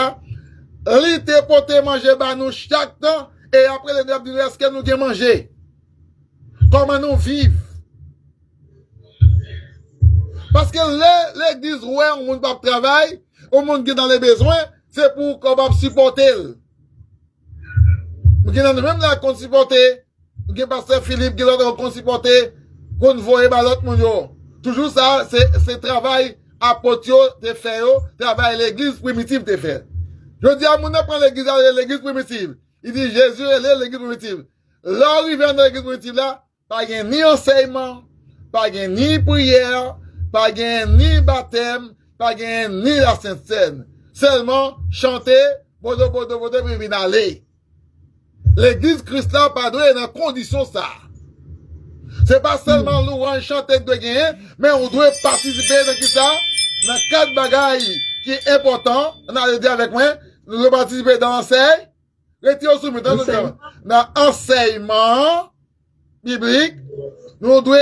il te porté manger bah nous chaque temps, et après le 9 du est-ce que nous gagnons manger? Comment nous vivons? Parce que l'église, ouais, on ne pas travail, au monde qui est dans les besoins, c'est pour qu'on va supporter. Nous avons même là qu'on supporter. Nous avons pasteur Philippe qui qu'on supporter, qu'on voit l'autre monde. Toujours ça, c'est travail apôtre de faire, travail l'église primitive de faire. Je dis à mon apprend l'église primitive. Il dit Jésus est l'église primitive. Là, il vient dans l'église primitive là, pas ni enseignement, pas ni prière, pas ni baptême, pas ni la Sainte Seine. Seulement chanter, bodo, puis venir aller. L'église Christ là, pardon, est dans condition ça. C'est pas seulement louange chanter de gagner, mais on doit participer dans qui ça? Dans 4 bagailles qui est important, on a dit avec moi, nous devons participer dans l'enseignement, retirez soumis dans l'enseignement biblique, nous devons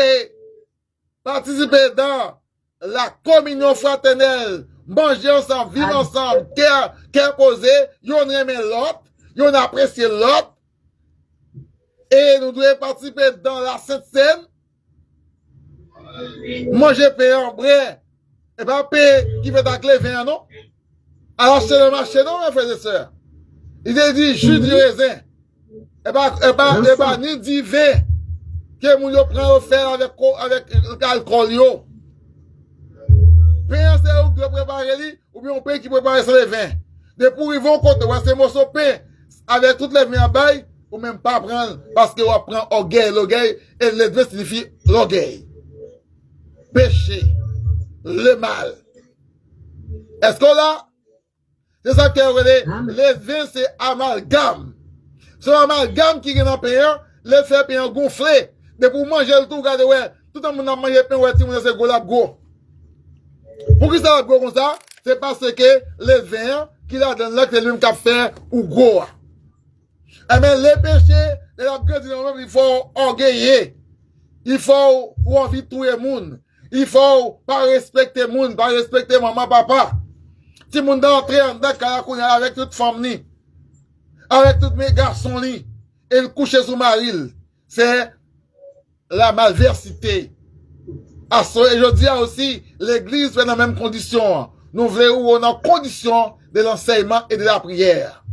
participer dans la communion fraternelle, manger ensemble, vivre ensemble, cœur posé, yon aime l'autre, yon apprécie l'autre, et nous devons participer dans la Sainte Seine, manger pain en vrai, et pas pain qui fait ta clé vin, non? Alors c'est le marché, non, mes frères et sœurs? Il a dit jus du raisin, et pas ni du vin, que moun yo prend faire avec alcool yo. Pain c'est où de préparer li, ou bien on pain qui prépare sans le vin. De pour ils vont compter, c'est morceau pain, avec toutes les vins à bail, ou même pas prendre, parce que on prend l'orgueil, et le vin signifie l'orgueil. Péché, le mal. Est-ce qu'on l'a? C'est ça qu'on relève. Les vins, c'est amalgame. C'est amalgame qui est dans le pays, les fait pain gonflé. De pour manger le tout, regardez, ouais, tout le monde a mangé pain, ouais, si vous avez go la go. Pourquoi ça va go comme ça? C'est parce que les vins, qui la donne là, que lui qui a fait ou go. Eh bien, les péchés, il faut orgueiller. Il faut ou envie de tout le monde. Il faut pas respecter le monde, pas respecter maman, papa. Si le monde entre en d'accord avec toute femme, avec tous mes garçons, et le coucher sous maril, c'est la malversité. Et je dis aussi, l'église fait dans la même condition. Nous voulons en condition de l'enseignement et de la prière.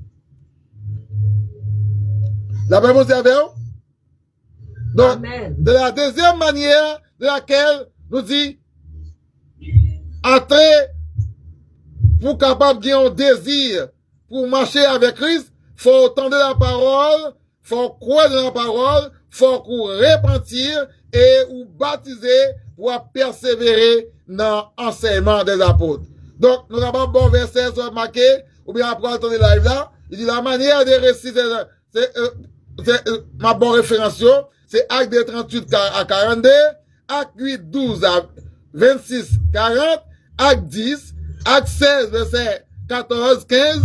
La Bible dit avec vous? Donc, amen. De la deuxième manière de laquelle nous dit, entrer pour capable de un désir pour marcher avec Christ, faut entendre la parole, faut croire dans la parole, faut repentir et ou baptiser pour persévérer dans l'enseignement des apôtres. Donc, nous avons un bon verset soit marqué, ou bien après entendre live là, il dit la manière de réciter, c'est ma bonne référence, c'est Acte de 38 à 42, Acte 8, 12 à 26, 40, Acte 10, Acte 16, verset 14, 15,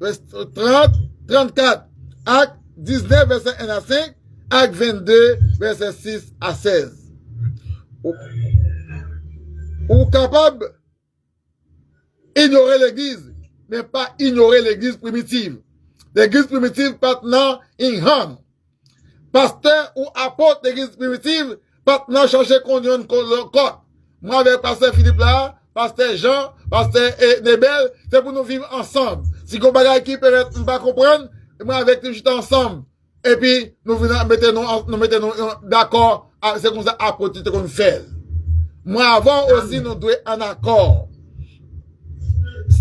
verset 30, 34, Acte 19, verset 1 à 5, Acte 22, verset 6 à 16. Ou capable ignorer l'église, mais pas ignorer l'église primitive. L'église primitive maintenant in hand. Pasteur ou apôtre d'église primitive, maintenant chercher conduire le corps. Moi avec pasteur Philippe là, pasteur Jean, pasteur Nebel, c'est pour nous vivre ensemble. Si qu'on bagaille qui peut être pas comprendre, moi avec nous juste ensemble. Et puis nous mettons d'accord, c'est comme ça apôtre qu'on fait. Moi avant aussi nous devons en accord.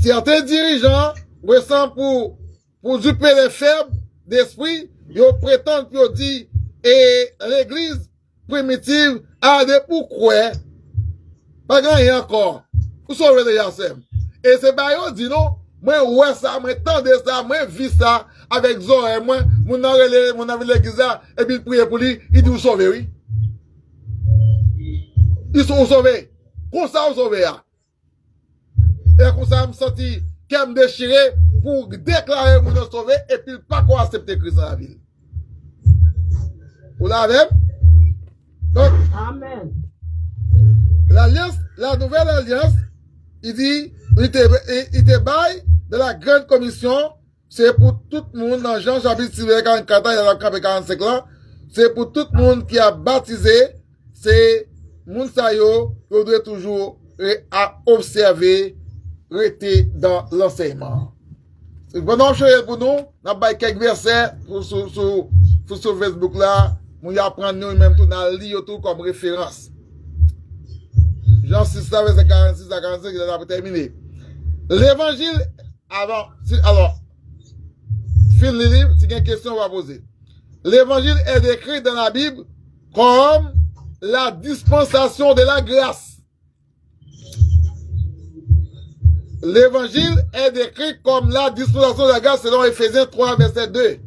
Certains dirigeants ressentent pour duper les faibles d'esprit, ils prétendent qu'ils disent, et l'église primitive a des pourquoi, pas gagné encore. Vous savez déjà ça. Et c'est pas eux dit non, moi ouais ça, moi tendez ça, moi vis ça avec Zoé, moi, mon avait l'église là, et puis il prie pour lui, il dit vous sauvez, oui. Ils sont sauvés. Comme ça, vous sauvez, là. Et comme ça, je me senti qu'elle me déchirait pour déclarer mon sauvé et puis pas quoi accepter Christ dans la ville. Vous l'avez? Donc, amen. L'alliance, la nouvelle alliance, il dit, il te bail de la grande commission, c'est pour tout le monde dans Jean chapitre 6, 44 et 45 là, c'est pour tout le monde qui a baptisé, c'est moun sa yo, vous devez toujours à observer, rester dans l'enseignement. C'est bon, pour nous, on a quelques versets sur Facebook là, nous y apprendre nous même tout dans le livre tout comme référence. Jean 6, verset 46 à 45, il a terminé. L'évangile, alors, fin le livre, si il y a une question, on va poser. L'évangile est décrit dans la Bible comme la dispensation de la grâce. L'évangile est décrit comme la dispensation de la grâce selon Ephésiens 3, verset 2.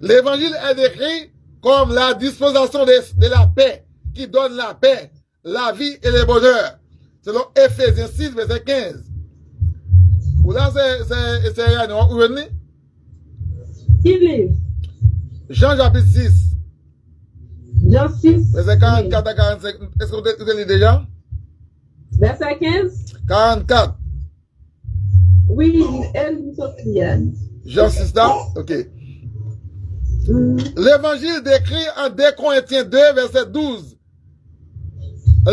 L'évangile est décrit comme la dispensation de la paix, qui donne la paix, la vie et le bonheur, selon Ephésiens 6, verset 15. Ou là, c'est rien, ou venez? Qui livre? Jean chapitre 6. Jean 6. Verset 44 à 45. Est-ce que vous avez déjà? Verset 15. 44. Oui, elle nous a Jean 6 là? Ok. L'évangile décrit en 2 Corinthiens 2, verset 12.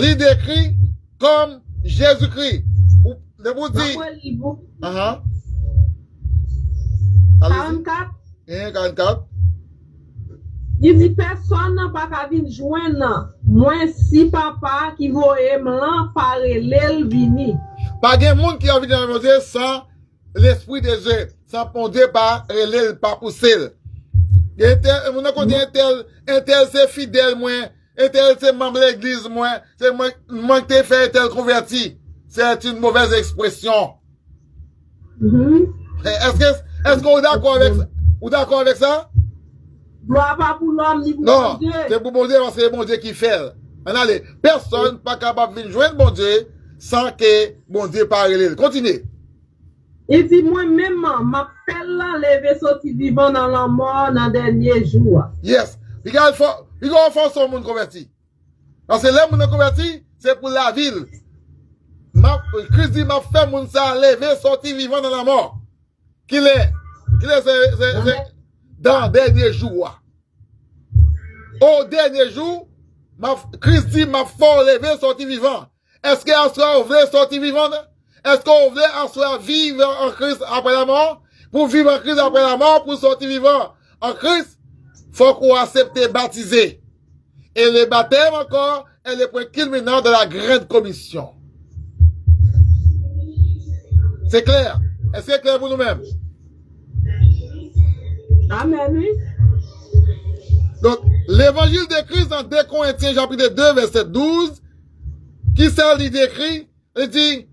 Il décrit comme Jésus-Christ. Je vous dis. 44. 44. Il dit personne n'a pas qu'à venir joindre. Moi, si papa qui voyait m'en parler vini. Pas de monde qui a venir dans Dieu sans l'esprit de Dieu, sans pondre par relais, pas pousser. On a connu un tel c'est fidèle, moi, un tel c'est membre de l'église, moi, c'est moi qui t'ai fait un tel converti. C'est une mauvaise expression. Est-ce qu'on est d'accord avec ça? Ou d'accord avec ça? Gloire pas pour l'homme ni pour non, Dieu. C'est pour bon Dieu parce que c'est bon Dieu qui fait. Allez, personne pas capable de venir joindre bon Dieu sans que bon Dieu parle. Continuez. Il dit moi-même, m'appelle l'enlever sorti vivant dans la mort dans le dernier jour. Yes. Il faut faire son monde converti. Parce que l'homme converti, c'est pour la ville. Christ dit m'a fait mon ça lever sorti vivant dans la mort. Qu'il est dans le dernier jour. Au dernier jour, Christ dit m'a fait lever sorti vivant. Est-ce qu'on veut sortir vivant? Est-ce qu'on veut vivre en Christ après la mort? Pour vivre en Christ après la mort, pour sortir vivant en Christ, faut qu'on accepte baptiser. Et le baptême encore est le point culminant de la grande commission. C'est clair? Est-ce que c'est clair pour nous-mêmes? Amen, oui. Donc, l'évangile de Christ en 2 Corinthiens chapitre 2, verset 12, qui ça lui décrit? Il dit,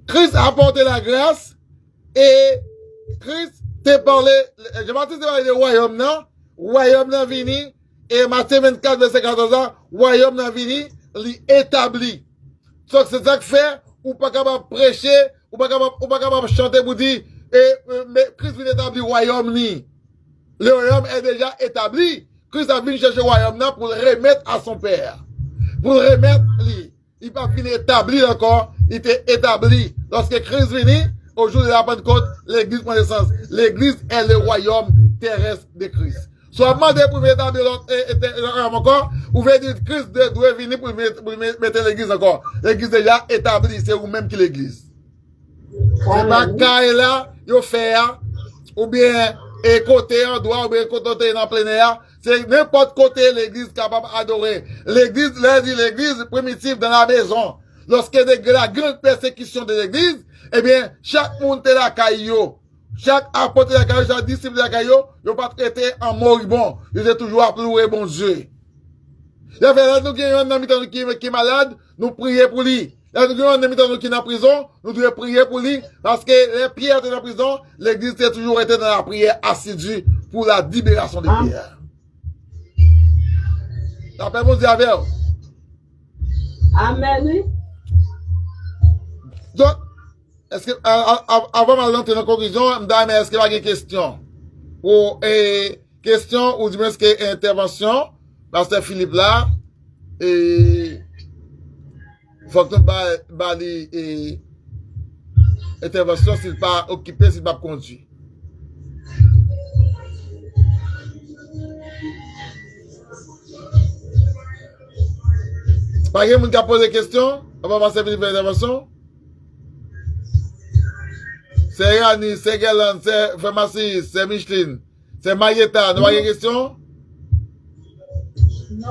Christ a apporté la grâce et Christ t'a parlé, Jean-Baptiste t'a parlé de royaume n'a vini, et Matthieu 24, verset 14 ans, royaume n'a vini, l'établi. Donc, c'est ça que fait, ou pas capable de prêcher, ou pas capable de chanter pour dire, mais Christ vient établir royaume ni. Le royaume est déjà établi. Christ a venu chercher le royaume là pour le remettre à son Père. Pour le remettre, il n'a pas fini établi encore, il était établi. Lorsque Christ venu, au jour de la Pentecôte, l'église prend naissance. L'église est le royaume terrestre de Christ. Soit demandé pour établir l'autre encore, ou veut dire Christ doit venir pour mettre l'église encore. L'église déjà établie, c'est vous-même qui l'église. C'est pas qu'à là, il fait, ou bien, et côté en droit, ou bien côté dans plein air. C'est n'importe côté l'église capable d'adorer. L'église, l'église primitive dans la maison. Lorsqu'il y a la grande persécution de l'église, eh bien, chaque monde est la caillou. Chaque apôtre de la caillou, chaque disciple de la caillou, ils n'ont pas traité en moribond. Ils étaient toujours à pleurer bon Dieu. Il y a là, nous avons un ami qui est malade, nous prions pour lui. Là, nous avons un ami qui est en prison, nous devons prier pour lui, parce que les pierres de la prison, l'église a toujours été dans la prière assidue pour la libération des pierres. La paix, mon Dieu, avec vous. Amen. Donc, est-ce que, avant d'entrer dans la conclusion, est-ce qu'il y a des questions? Ou, questions, ou du moins, est-ce qu'il y a une intervention? Pasteur Philippe là, et, faut que nous intervention s'il pas occupé, s'il pas conduit. Pas quelqu'un qui a posé des questions avant de passer Philippe à l'intervention? C'est Rani, c'est Galan, c'est Pharmacie, c'est Micheline, c'est Marietta. Vous avez des questions? Non.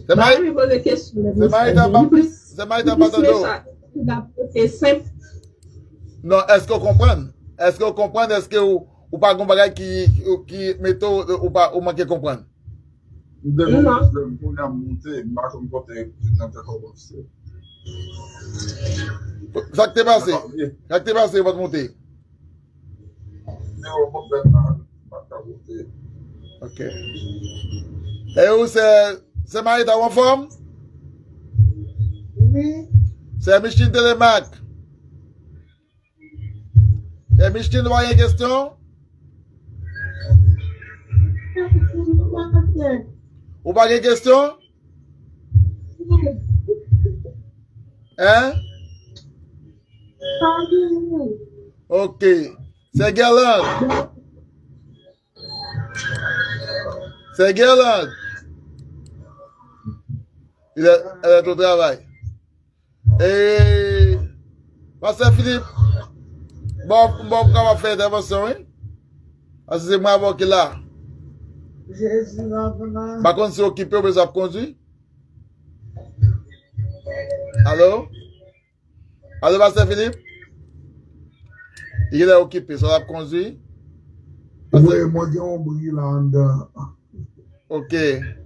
C'est Marietta. C'est Marietta Patando. C'est simple. Non, est-ce qu'on comprend? Est-ce qu'on comprend? Est-ce que ou pas comprendre qui méthode ou pas ou manquer comprendre? Ça que t'es passé? Ça que t'es passé votre montée? Ok. Et où c'est Marietta en forme? Oui. C'est Micheline Télémac. Et Micheline, vous avez une question? Vous avez une question? Hein? Ok. C'est Gerland. C'est Gerland. Elle est au travail. Et Pasteur Philippe, bon, comment faire intervention, oui? Parce que c'est moi qui est là. Par contre, c'est occupé, vous avez conduit? Allô? Allô, Pasteur Philippe? Il est occupé, ça va conduire? Oui, moi, j'ai un bruit là en dedans. Ok.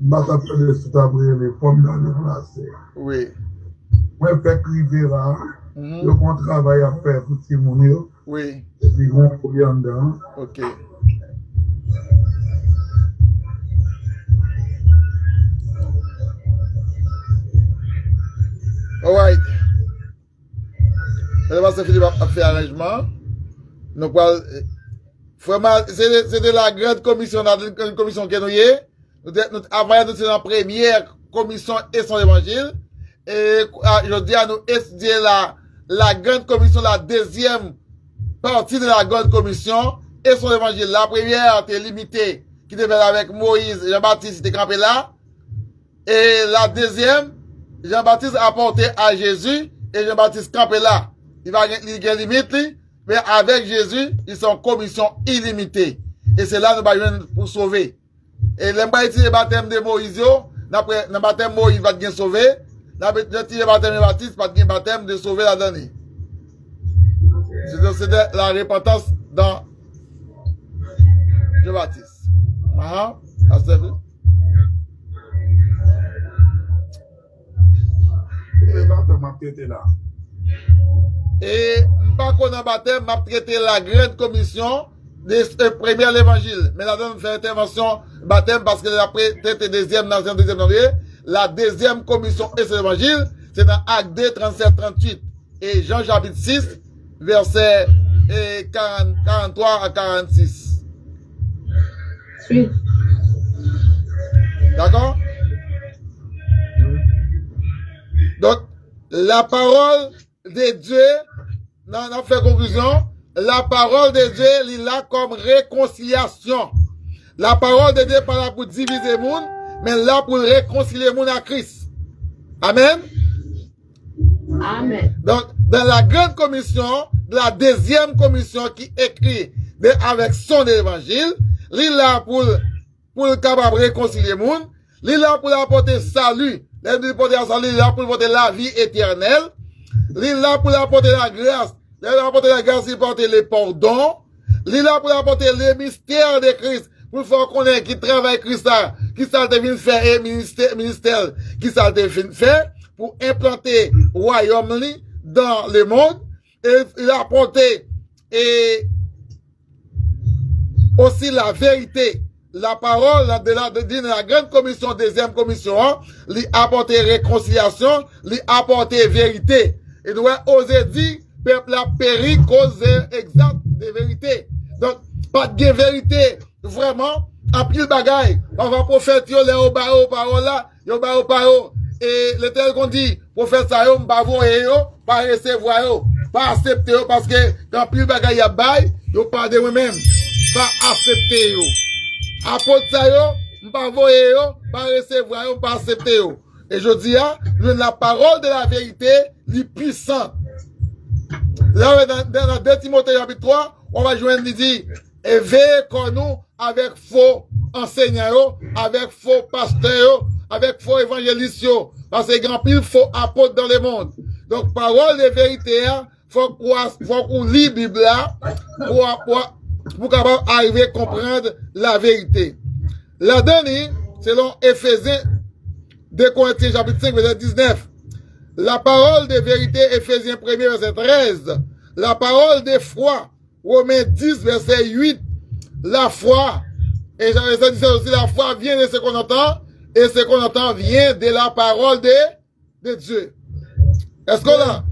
Bah, ça fait des sous-abris, les pommes dans le placé. Oui. Moi, je fais criver là. Le qu'on travaille à faire pour tout le monde. Oui. Et puis, on bruit en dedans. Ok. Alright. Le Pasteur Philippe a fait arrangement. Nous parlons, vraiment, c'est de la grande commission, une commission qui nous y est. Nous avons nous la première commission et son évangile. Et je dis à nous étudier la grande commission, la deuxième partie de la grande commission et son évangile. La première était limitée, qui devait avec Moïse, Jean-Baptiste était campé là. Et la deuxième, Jean-Baptiste a apporté à Jésus et Jean-Baptiste campé là. Il va y a limite, mais avec Jésus, ils sont en commission illimitée. Et c'est là que nous allons pour sauver. Et le baptême de Moïse, le baptême de Moïse va être sauvé. Le baptême de Baptiste va être baptême de sauver la dernière. C'est la repentance dans Jean-Baptiste. Et baptême m'a traité là. Et pas qu'on a baptême, m'a traité la grande commission de premier l'évangile. Mais là, on fait intervention baptême parce que après traité deuxième nation, deuxième janvier. La deuxième commission et c'est l'évangile, c'est dans Acte 2, 37-38. Et Jean chapitre 6, verset 43 à 46. Suite. D'accord? Donc, la parole de Dieu, on a fait conclusion, la parole de Dieu, il est là comme réconciliation. La parole de Dieu n'est pas là pour diviser le monde, mais là pour réconcilier le monde à Christ. Amen? Amen. Donc, dans la grande commission, la deuxième commission qui écrit avec son évangile, il est là pour capable réconcilier le monde, il est là pour apporter salut. Il est là pour apporter la vie éternelle. Il est là pour apporter la grâce. Il est là pour apporter la grâce, il apporter le pardon. Il est là pour apporter le mystère de Christ. Pour faire connaître qui travaille Christ, qui ça te vient faire et ministère, qui ça te vient faire pour implanter le royaume dans le monde. Et il a apporté et aussi la vérité. La parole de la grande commission, deuxième commission, lui apporter réconciliation, lui apporter vérité. Et nous avons osé dire, peuple a péri cause exacte de vérité. Donc, pas de vérité, vraiment, en pile bagaille. On va prophète, yo, les au parole là, yo, au parole. Et l'Éternel qu'on dit, prophète ça, yo, pas voyer yo, pas recevoir yo, pas accepter yo, parce que, quand pile bagaille y a bail, yo, pas de moi-même, pas accepter yo. Apôtre ça yo, pas voyer yo, pas recevoir yo, pas accepter yo. Et je dis, la parole de la vérité, est puissante. Là, dans 2 Timothée chapitre 3, on va joindre, il dit, et veillez comme nous avec faux enseignants, avec faux pasteurs, avec faux évangélistes, parce que grand pile faux apôtres dans le monde. Donc, parole de vérité, faut qu'on lit la Bible là, pour capable arriver à comprendre la vérité. La dernière, selon Éphésiens 2 Corinthiens chapitre 5, verset 19, la parole de vérité, Éphésiens 1, verset 13, la parole de foi, Romains 10, verset 8, la foi, et verset 17 aussi, la foi vient de ce qu'on entend, et ce qu'on entend vient de la parole de Dieu. Est-ce qu'on a?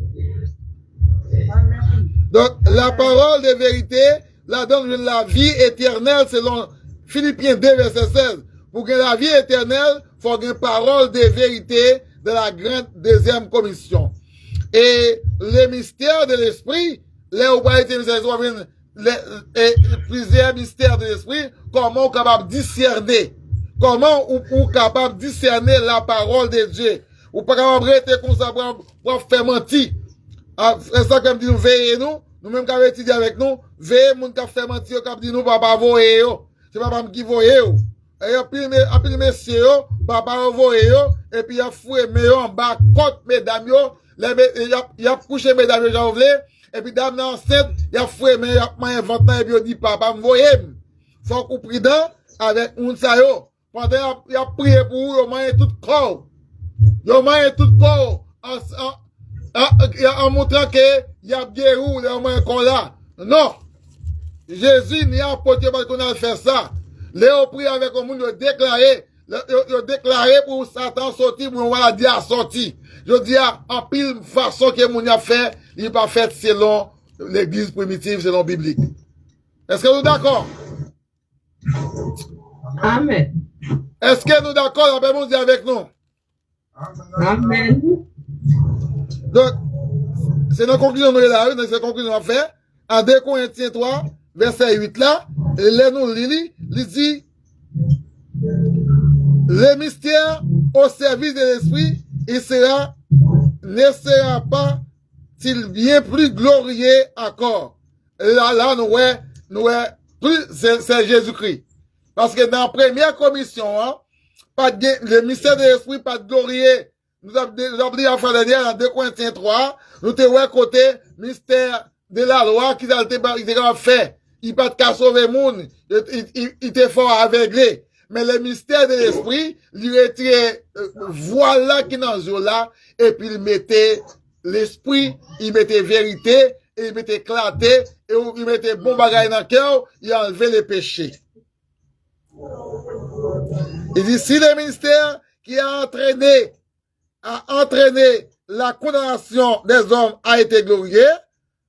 Donc, la parole de vérité, la donne la vie éternelle selon Philippiens 2, verset 16. Pour que la vie éternelle, il faut une parole de vérité de la grande deuxième commission. Et le mystère de l'esprit, plusieurs mystères de l'esprit, comment on est capable de discerner, comment on est capable de discerner la parole de Dieu. Ou pas capable de rester comme ça pour faire mentir. C'est ça comme dit nous veillez nous même qui avons étudié avec nous, veillez moun qui fait mentir, qui dit nous papa voyez yo. C'est papa qui voyez yo. Et puis messieurs, papa voyez yo, et puis il a foué mais en bas côte mesdames yo, il a couché mesdames yo j'en voulais, et puis dame enceinte, il a foué mais il a inventé et puis il dit papa me voyez. Faut qu'on prudent avec moun sa yo. Pendant il a prié pour vous, il a tout corps. Yo manye tout corps en montrant que y a guéri ou le moins là. Non. Jésus n'y a pas parce qu'on a fait ça. Léo prie avec le monde de déclaré pour Satan sortir pour voir Dieu sorti. Je dis en pile façon que mon a fait, il pas fait selon l'église primitive, selon biblique. Est-ce que nous d'accord? Amen. Est-ce que nous d'accord? La Bible dit avec nous. Amen. Donc, c'est notre conclusion, nous là, c'est la conclusion à faire. En 2 Corinthiens 3, verset 8 là, il dit, le mystère au service de l'esprit, ne sera pas, s'il bien plus glorieux encore. Là, nous, c'est Jésus-Christ. Parce que dans la première commission, hein, le mystère de l'esprit, pas de glorieux. Nous avons dit en fin dernière, dans 2 Corinthiens 3, nous te voyons côté mystère de la loi qu'ils ont fait. Il pas de qu'à sauver le monde. Il était fort aveuglé. Mais le mystère de l'esprit, lui était, voilà qui dans ce jour-là, et puis il mettait l'esprit, il mettait vérité, et il mettait clarté, et il mettait bon bagage dans le cœur, il enlevait les péchés. Il dit, si le ministère qui a entraîné la condamnation des hommes a été glorieux,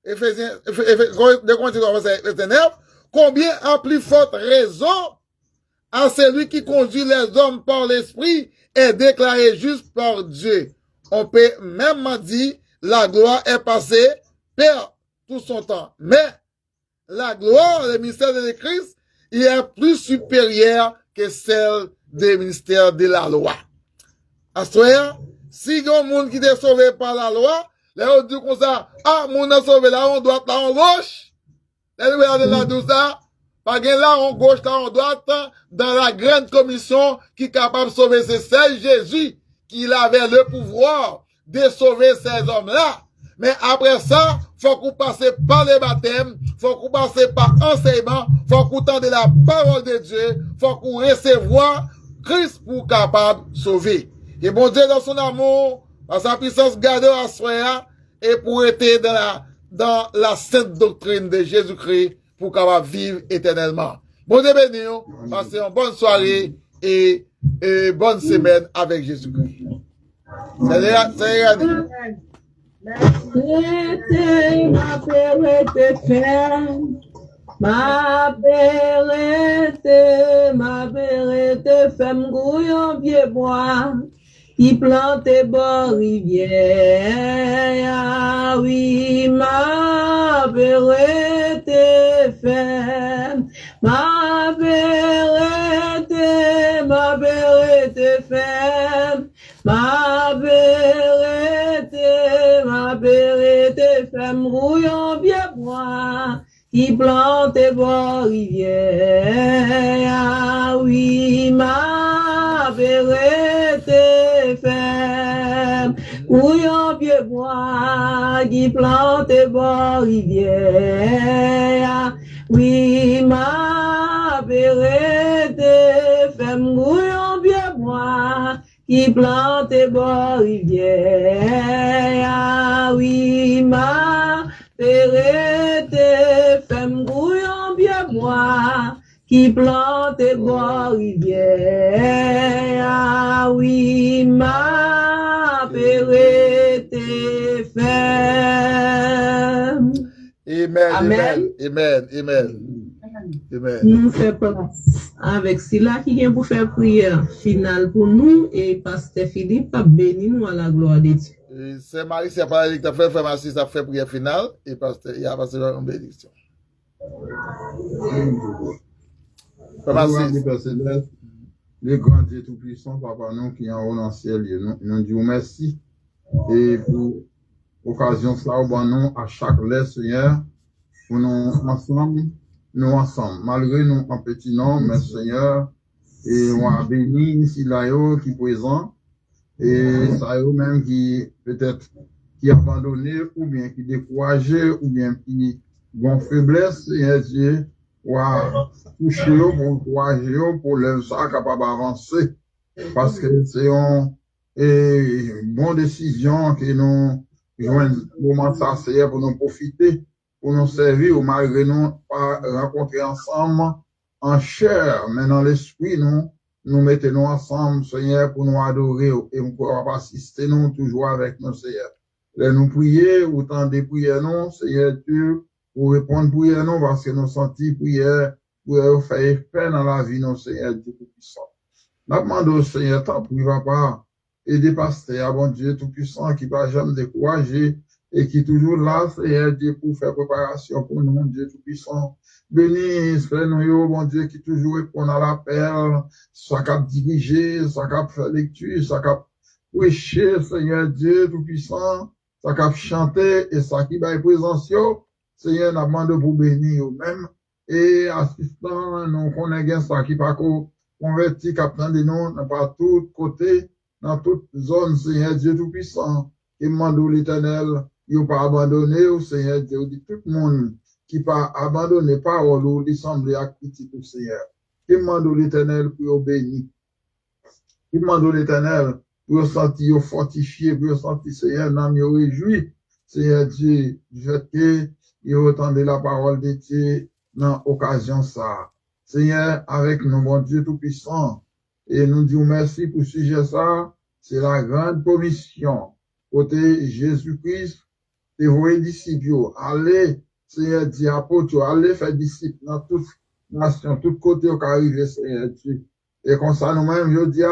Éphésiens 2:9, combien en plus forte raison à celui qui conduit les hommes par l'esprit est déclaré juste par Dieu. On peut même dire la gloire est passée par tout son temps. Mais la gloire, le ministère de Christ, il est plus supérieur que celle des ministères de la loi. Assoya, si il y a un monde qui est sauvé par la loi, là on dit comme ça, ah, mon est sauvé là on droite, là on gauche. Là on regarde là tout ça, pas que là on gauche, là on droite, dans la grande commission qui est capable de sauver, c'est seul Jésus qui avait le pouvoir de sauver ces hommes-là. Mais après ça, faut qu'on passe par le baptême, faut qu'on passe par enseignement, faut qu'on tende la parole de Dieu, faut qu'on recevoir Christ pour capable de sauver. Et bon Dieu, dans son amour, dans sa puissance, garde à soi, et pour être dans la sainte doctrine de Jésus-Christ, pour capable vivre éternellement. Bon Dieu béni, passez une bonne soirée et bonne semaine avec Jésus-Christ. C'est Ma berete, femme gouillon vieux bois, qui plante bon rivière, oui, ma berete, femme, ma berete, femme, ma berete, femme gouillon vieux bois, qui plante bon rivière, oui, ma berete femme, couillon vieux bois, qui plante bon rivière, oui, ma berete femme, couillon vieux bois, qui plante bon rivière, oui, ma berete femme gouillon bien bois, qui plante bois rivière, oui, ma berete femme. Et Amen. Amen. Amen. Amen. Amen. Nous faisons place avec cela qui vient pour faire prière finale pour nous et Pasteur Philippe a béni nous à la gloire de Dieu. C'est Marie, c'est pas elle qui a fait pharmacie, ça fait prière finale et Pasteur, il y a Pasteur une bénédiction. Pharmacie. Le grand Dieu Tout-Puissant, Papa, nous qui en haut dans le ciel, nous disons merci. Et pour l'occasion, cela, au bon nom, à chaque lettre, Seigneur, pour nous ensemble, malgré nous en petit nom, mais Seigneur, et on a béni ici là, qui est présent, et ça y même qui, peut-être, qui abandonné, ou bien qui découragé, ou bien qui ont faiblesse, Seigneur Dieu, ou à toucher pour encourager, pour le ça capable d'avancer. Parce que c'est une bonne décision que nous jouons moment ça, c'est pour nous profiter, pour nous servir, ou malgré nous pas rencontrer ensemble en chair, mais dans l'esprit, nous mettons ensemble, Seigneur, pour nous adorer et pour assister nous toujours avec nous, Seigneur. Là, nous prier, autant des prières, non, Seigneur Dieu, pour répondre prière, non, parce que nous sentons prière, pour faire effet dans la vie, non, Seigneur Dieu Tout-Puissant. Nous demandons, Seigneur, tant pis, papa, et des pasteurs, bon Dieu Tout-Puissant, qui ne va jamais décourager, et qui est toujours là, Seigneur Dieu, pour faire préparation pour nous, mon Dieu Tout-Puissant. Bénis, Seigneur, bon Dieu, qui toujours répond à l'appel, soit cap diriger, soit cap faire lecture, soit cap prêcher, Seigneur Dieu Tout-Puissant, soit cap chanter, et ça qui va être présence, Seigneur, nous demandons pour bénir eux-mêmes, et assistant, nous connaissons ça qui pas converti, captain de nous, dans tous côtés, dans toute zone, Seigneur Dieu Tout-Puissant, qui demande l'Éternel, il n'a pas abandonné, au Seigneur Dieu, dit tout le monde, qui pas abandonné parole, ou lui semble à quitter tout Seigneur. Qui demande l'Éternel pour bénir. Qui demande l'Éternel pour sentir fortifié, pour sentir Seigneur, n'en me réjouit, Seigneur Dieu, du fait que, il entendait la parole de Dieu dans l'occasion ça. Seigneur, avec nous, bon Dieu Tout-Puissant, et nous disons merci pour ce sujet ça, c'est la grande commission. Côté Jésus-Christ, et vos disciples, allez, Seigneur Dieu, apôtres, allez faire disciples dans toute nation, tout côté où arrive, Seigneur Dieu. Et comme ça, nous-mêmes, je dis,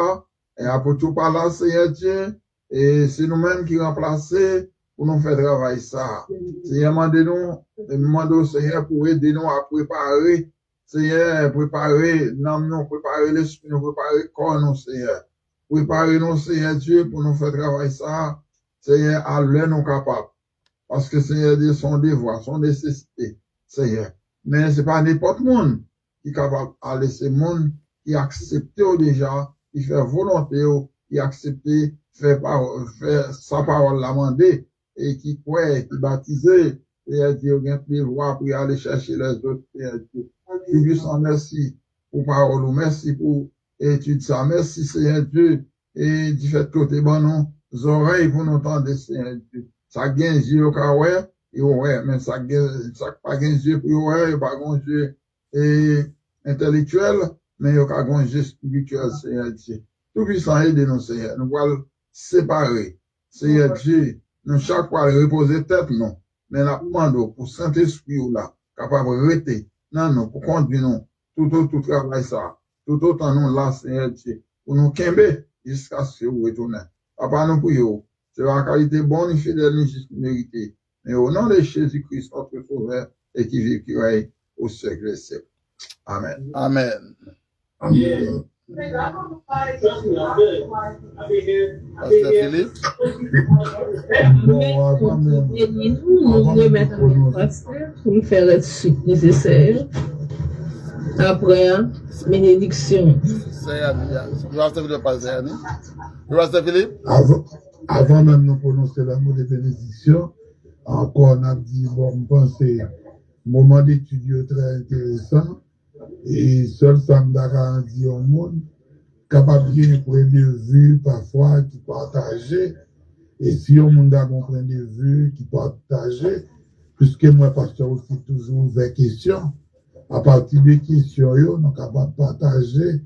et apôtres par là, Seigneur Dieu, et c'est nous-mêmes qui remplaçons pour nous faire travail ça. Seigneur, demandez-nous, Seigneur, pour aider nous à préparer, Seigneur, préparer nous, préparer l'esprit, nous préparer le corps, nous, Seigneur. Préparer nous, Seigneur Dieu, pour nous faire travail ça, Seigneur, à l'heure nous capables. Parce que, Seigneur Dieu, son devoir, son nécessité, Seigneur. Mais c'est pas n'importe monde qui est capable de laisser monde qui accepte déjà, qui fait volonté, qui accepte faire sa parole l'amender, et qui croit, qui baptisé, Seigneur Dieu, il y a voix pour aller chercher les autres, Seigneur Dieu. Tout-Puissant, merci pour parole, merci pour étude ça, merci Seigneur Dieu, et du fait que t'es bon, nos oreilles pour nous entendre, Seigneur Dieu. Ça gagne Dieu au cas ouais, et ouais, mais ça pas gagne Dieu pour ouais, pas gagne Dieu intellectuel, mais il y a gagne Dieu spirituel, Seigneur Dieu. Tout-Puissant, aide-nous, Seigneur. Nous allons séparer, Seigneur Dieu. Nous chaque fois reposer tête, non. Mais nous demandons pour Saint-Esprit là, capable de rester, non, pour conduire nous, tout travail ça, tout autant nous là, Seigneur Dieu, pour nous quimber jusqu'à ce que vous retournez. Papa, nous prions, c'est la qualité bonne et fidèle et juste méritée. Mais au nom de Jésus-Christ, notre Sauveur, et qui vit, qui règne au siècle des siècles. Amen. Amen. Amen. Pasteur Philippe. Nous remettons le pasteur pour nous faire la suite nécessaire. Après, bénédiction. Pasteur Philippe. Avant même de prononcer le mot de bénédiction, encore on a dit, bon, je pense que c'est un moment d'étude très intéressant. Et seul ça me garantit au monde, capable de une point de vue parfois qui partager. Et si on monde a un point de vue qui partager, puisque moi, pasteur aussi toujours ouvert questions, à partir des questions, nous sommes capables de partager,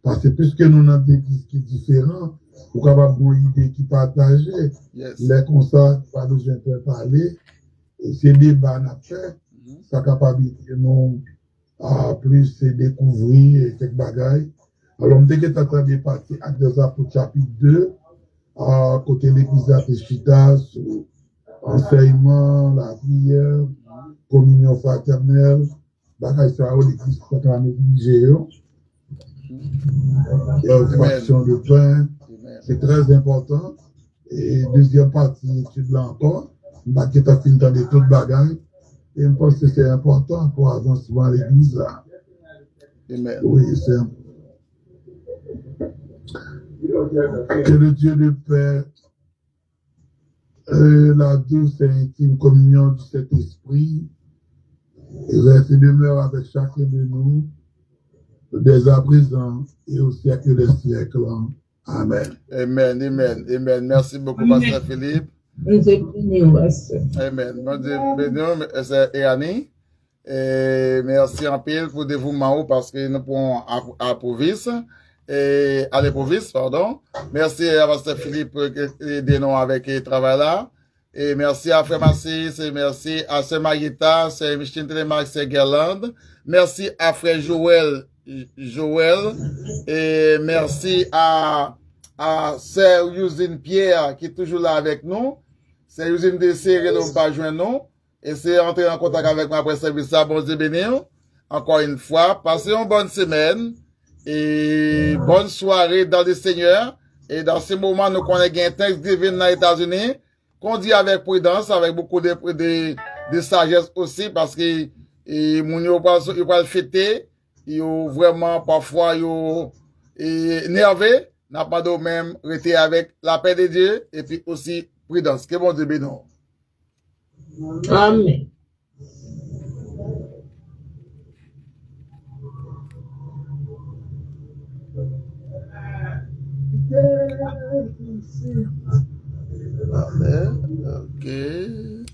parce que puisque nous avons des questions qui sont différentes, nous sommes capables d'avoir une idée qui partager, les comme ça, pas besoin de parler, et c'est des débats à faire, sa capacité nous à plus découvrir quelques bagailles. Alors, dès que tu as travaillé partie Actes des Apôtres chapitre 2, à côté de l'épisode de Chita, sur enseignement, la prière, communion fraternelle, bagaille ça, l'église pas qu'à négliger, fraction de pain, c'est très important. Et deuxième partie, étude là encore, bah, qui t'a fini dans des toutes bagailles, et je pense que c'est important pour avancement à l'église là. Amen. Oui, c'est important. Que le Dieu de paix, la douce et intime communion de cet esprit reste et demeure avec chacun de nous, dès à présent et au siècle des siècles. Amen. Amen, amen, amen. Merci beaucoup, Pasteur Philippe. Amen. Bon Dieu, béni, c'est Irani. Et merci en pile pour dévouement parce que nous pouvons à Provis. Et à l'Éprovis, pardon. Merci à Pasteur Philippe de nous avec le travail là. Et merci à Frère Massis, et merci à Sœur Marita, Sœur Micheline Télémark, Sœur Guerlande. Merci à Frère Joël, et merci à Sœur Usine Pierre qui est toujours là avec nous. Sœur Usine Désiré, nous pas joindre nous. Et c'est entrer en contact avec moi après service ça. Bon Dieu béni. Encore une fois, passez une bonne semaine. Et bonne soirée dans le Seigneur. Et dans ce moment, nous connaissons un Thanksgiving dans les États-Unis, qu'on dit avec prudence, avec beaucoup de sagesse aussi, parce que mon yo pas le fêter, yo vraiment parfois yo nerveux, n'a pas de même rester avec la paix de Dieu et puis aussi prudence. Que bon Dieu bénisse. Amen. Yeah.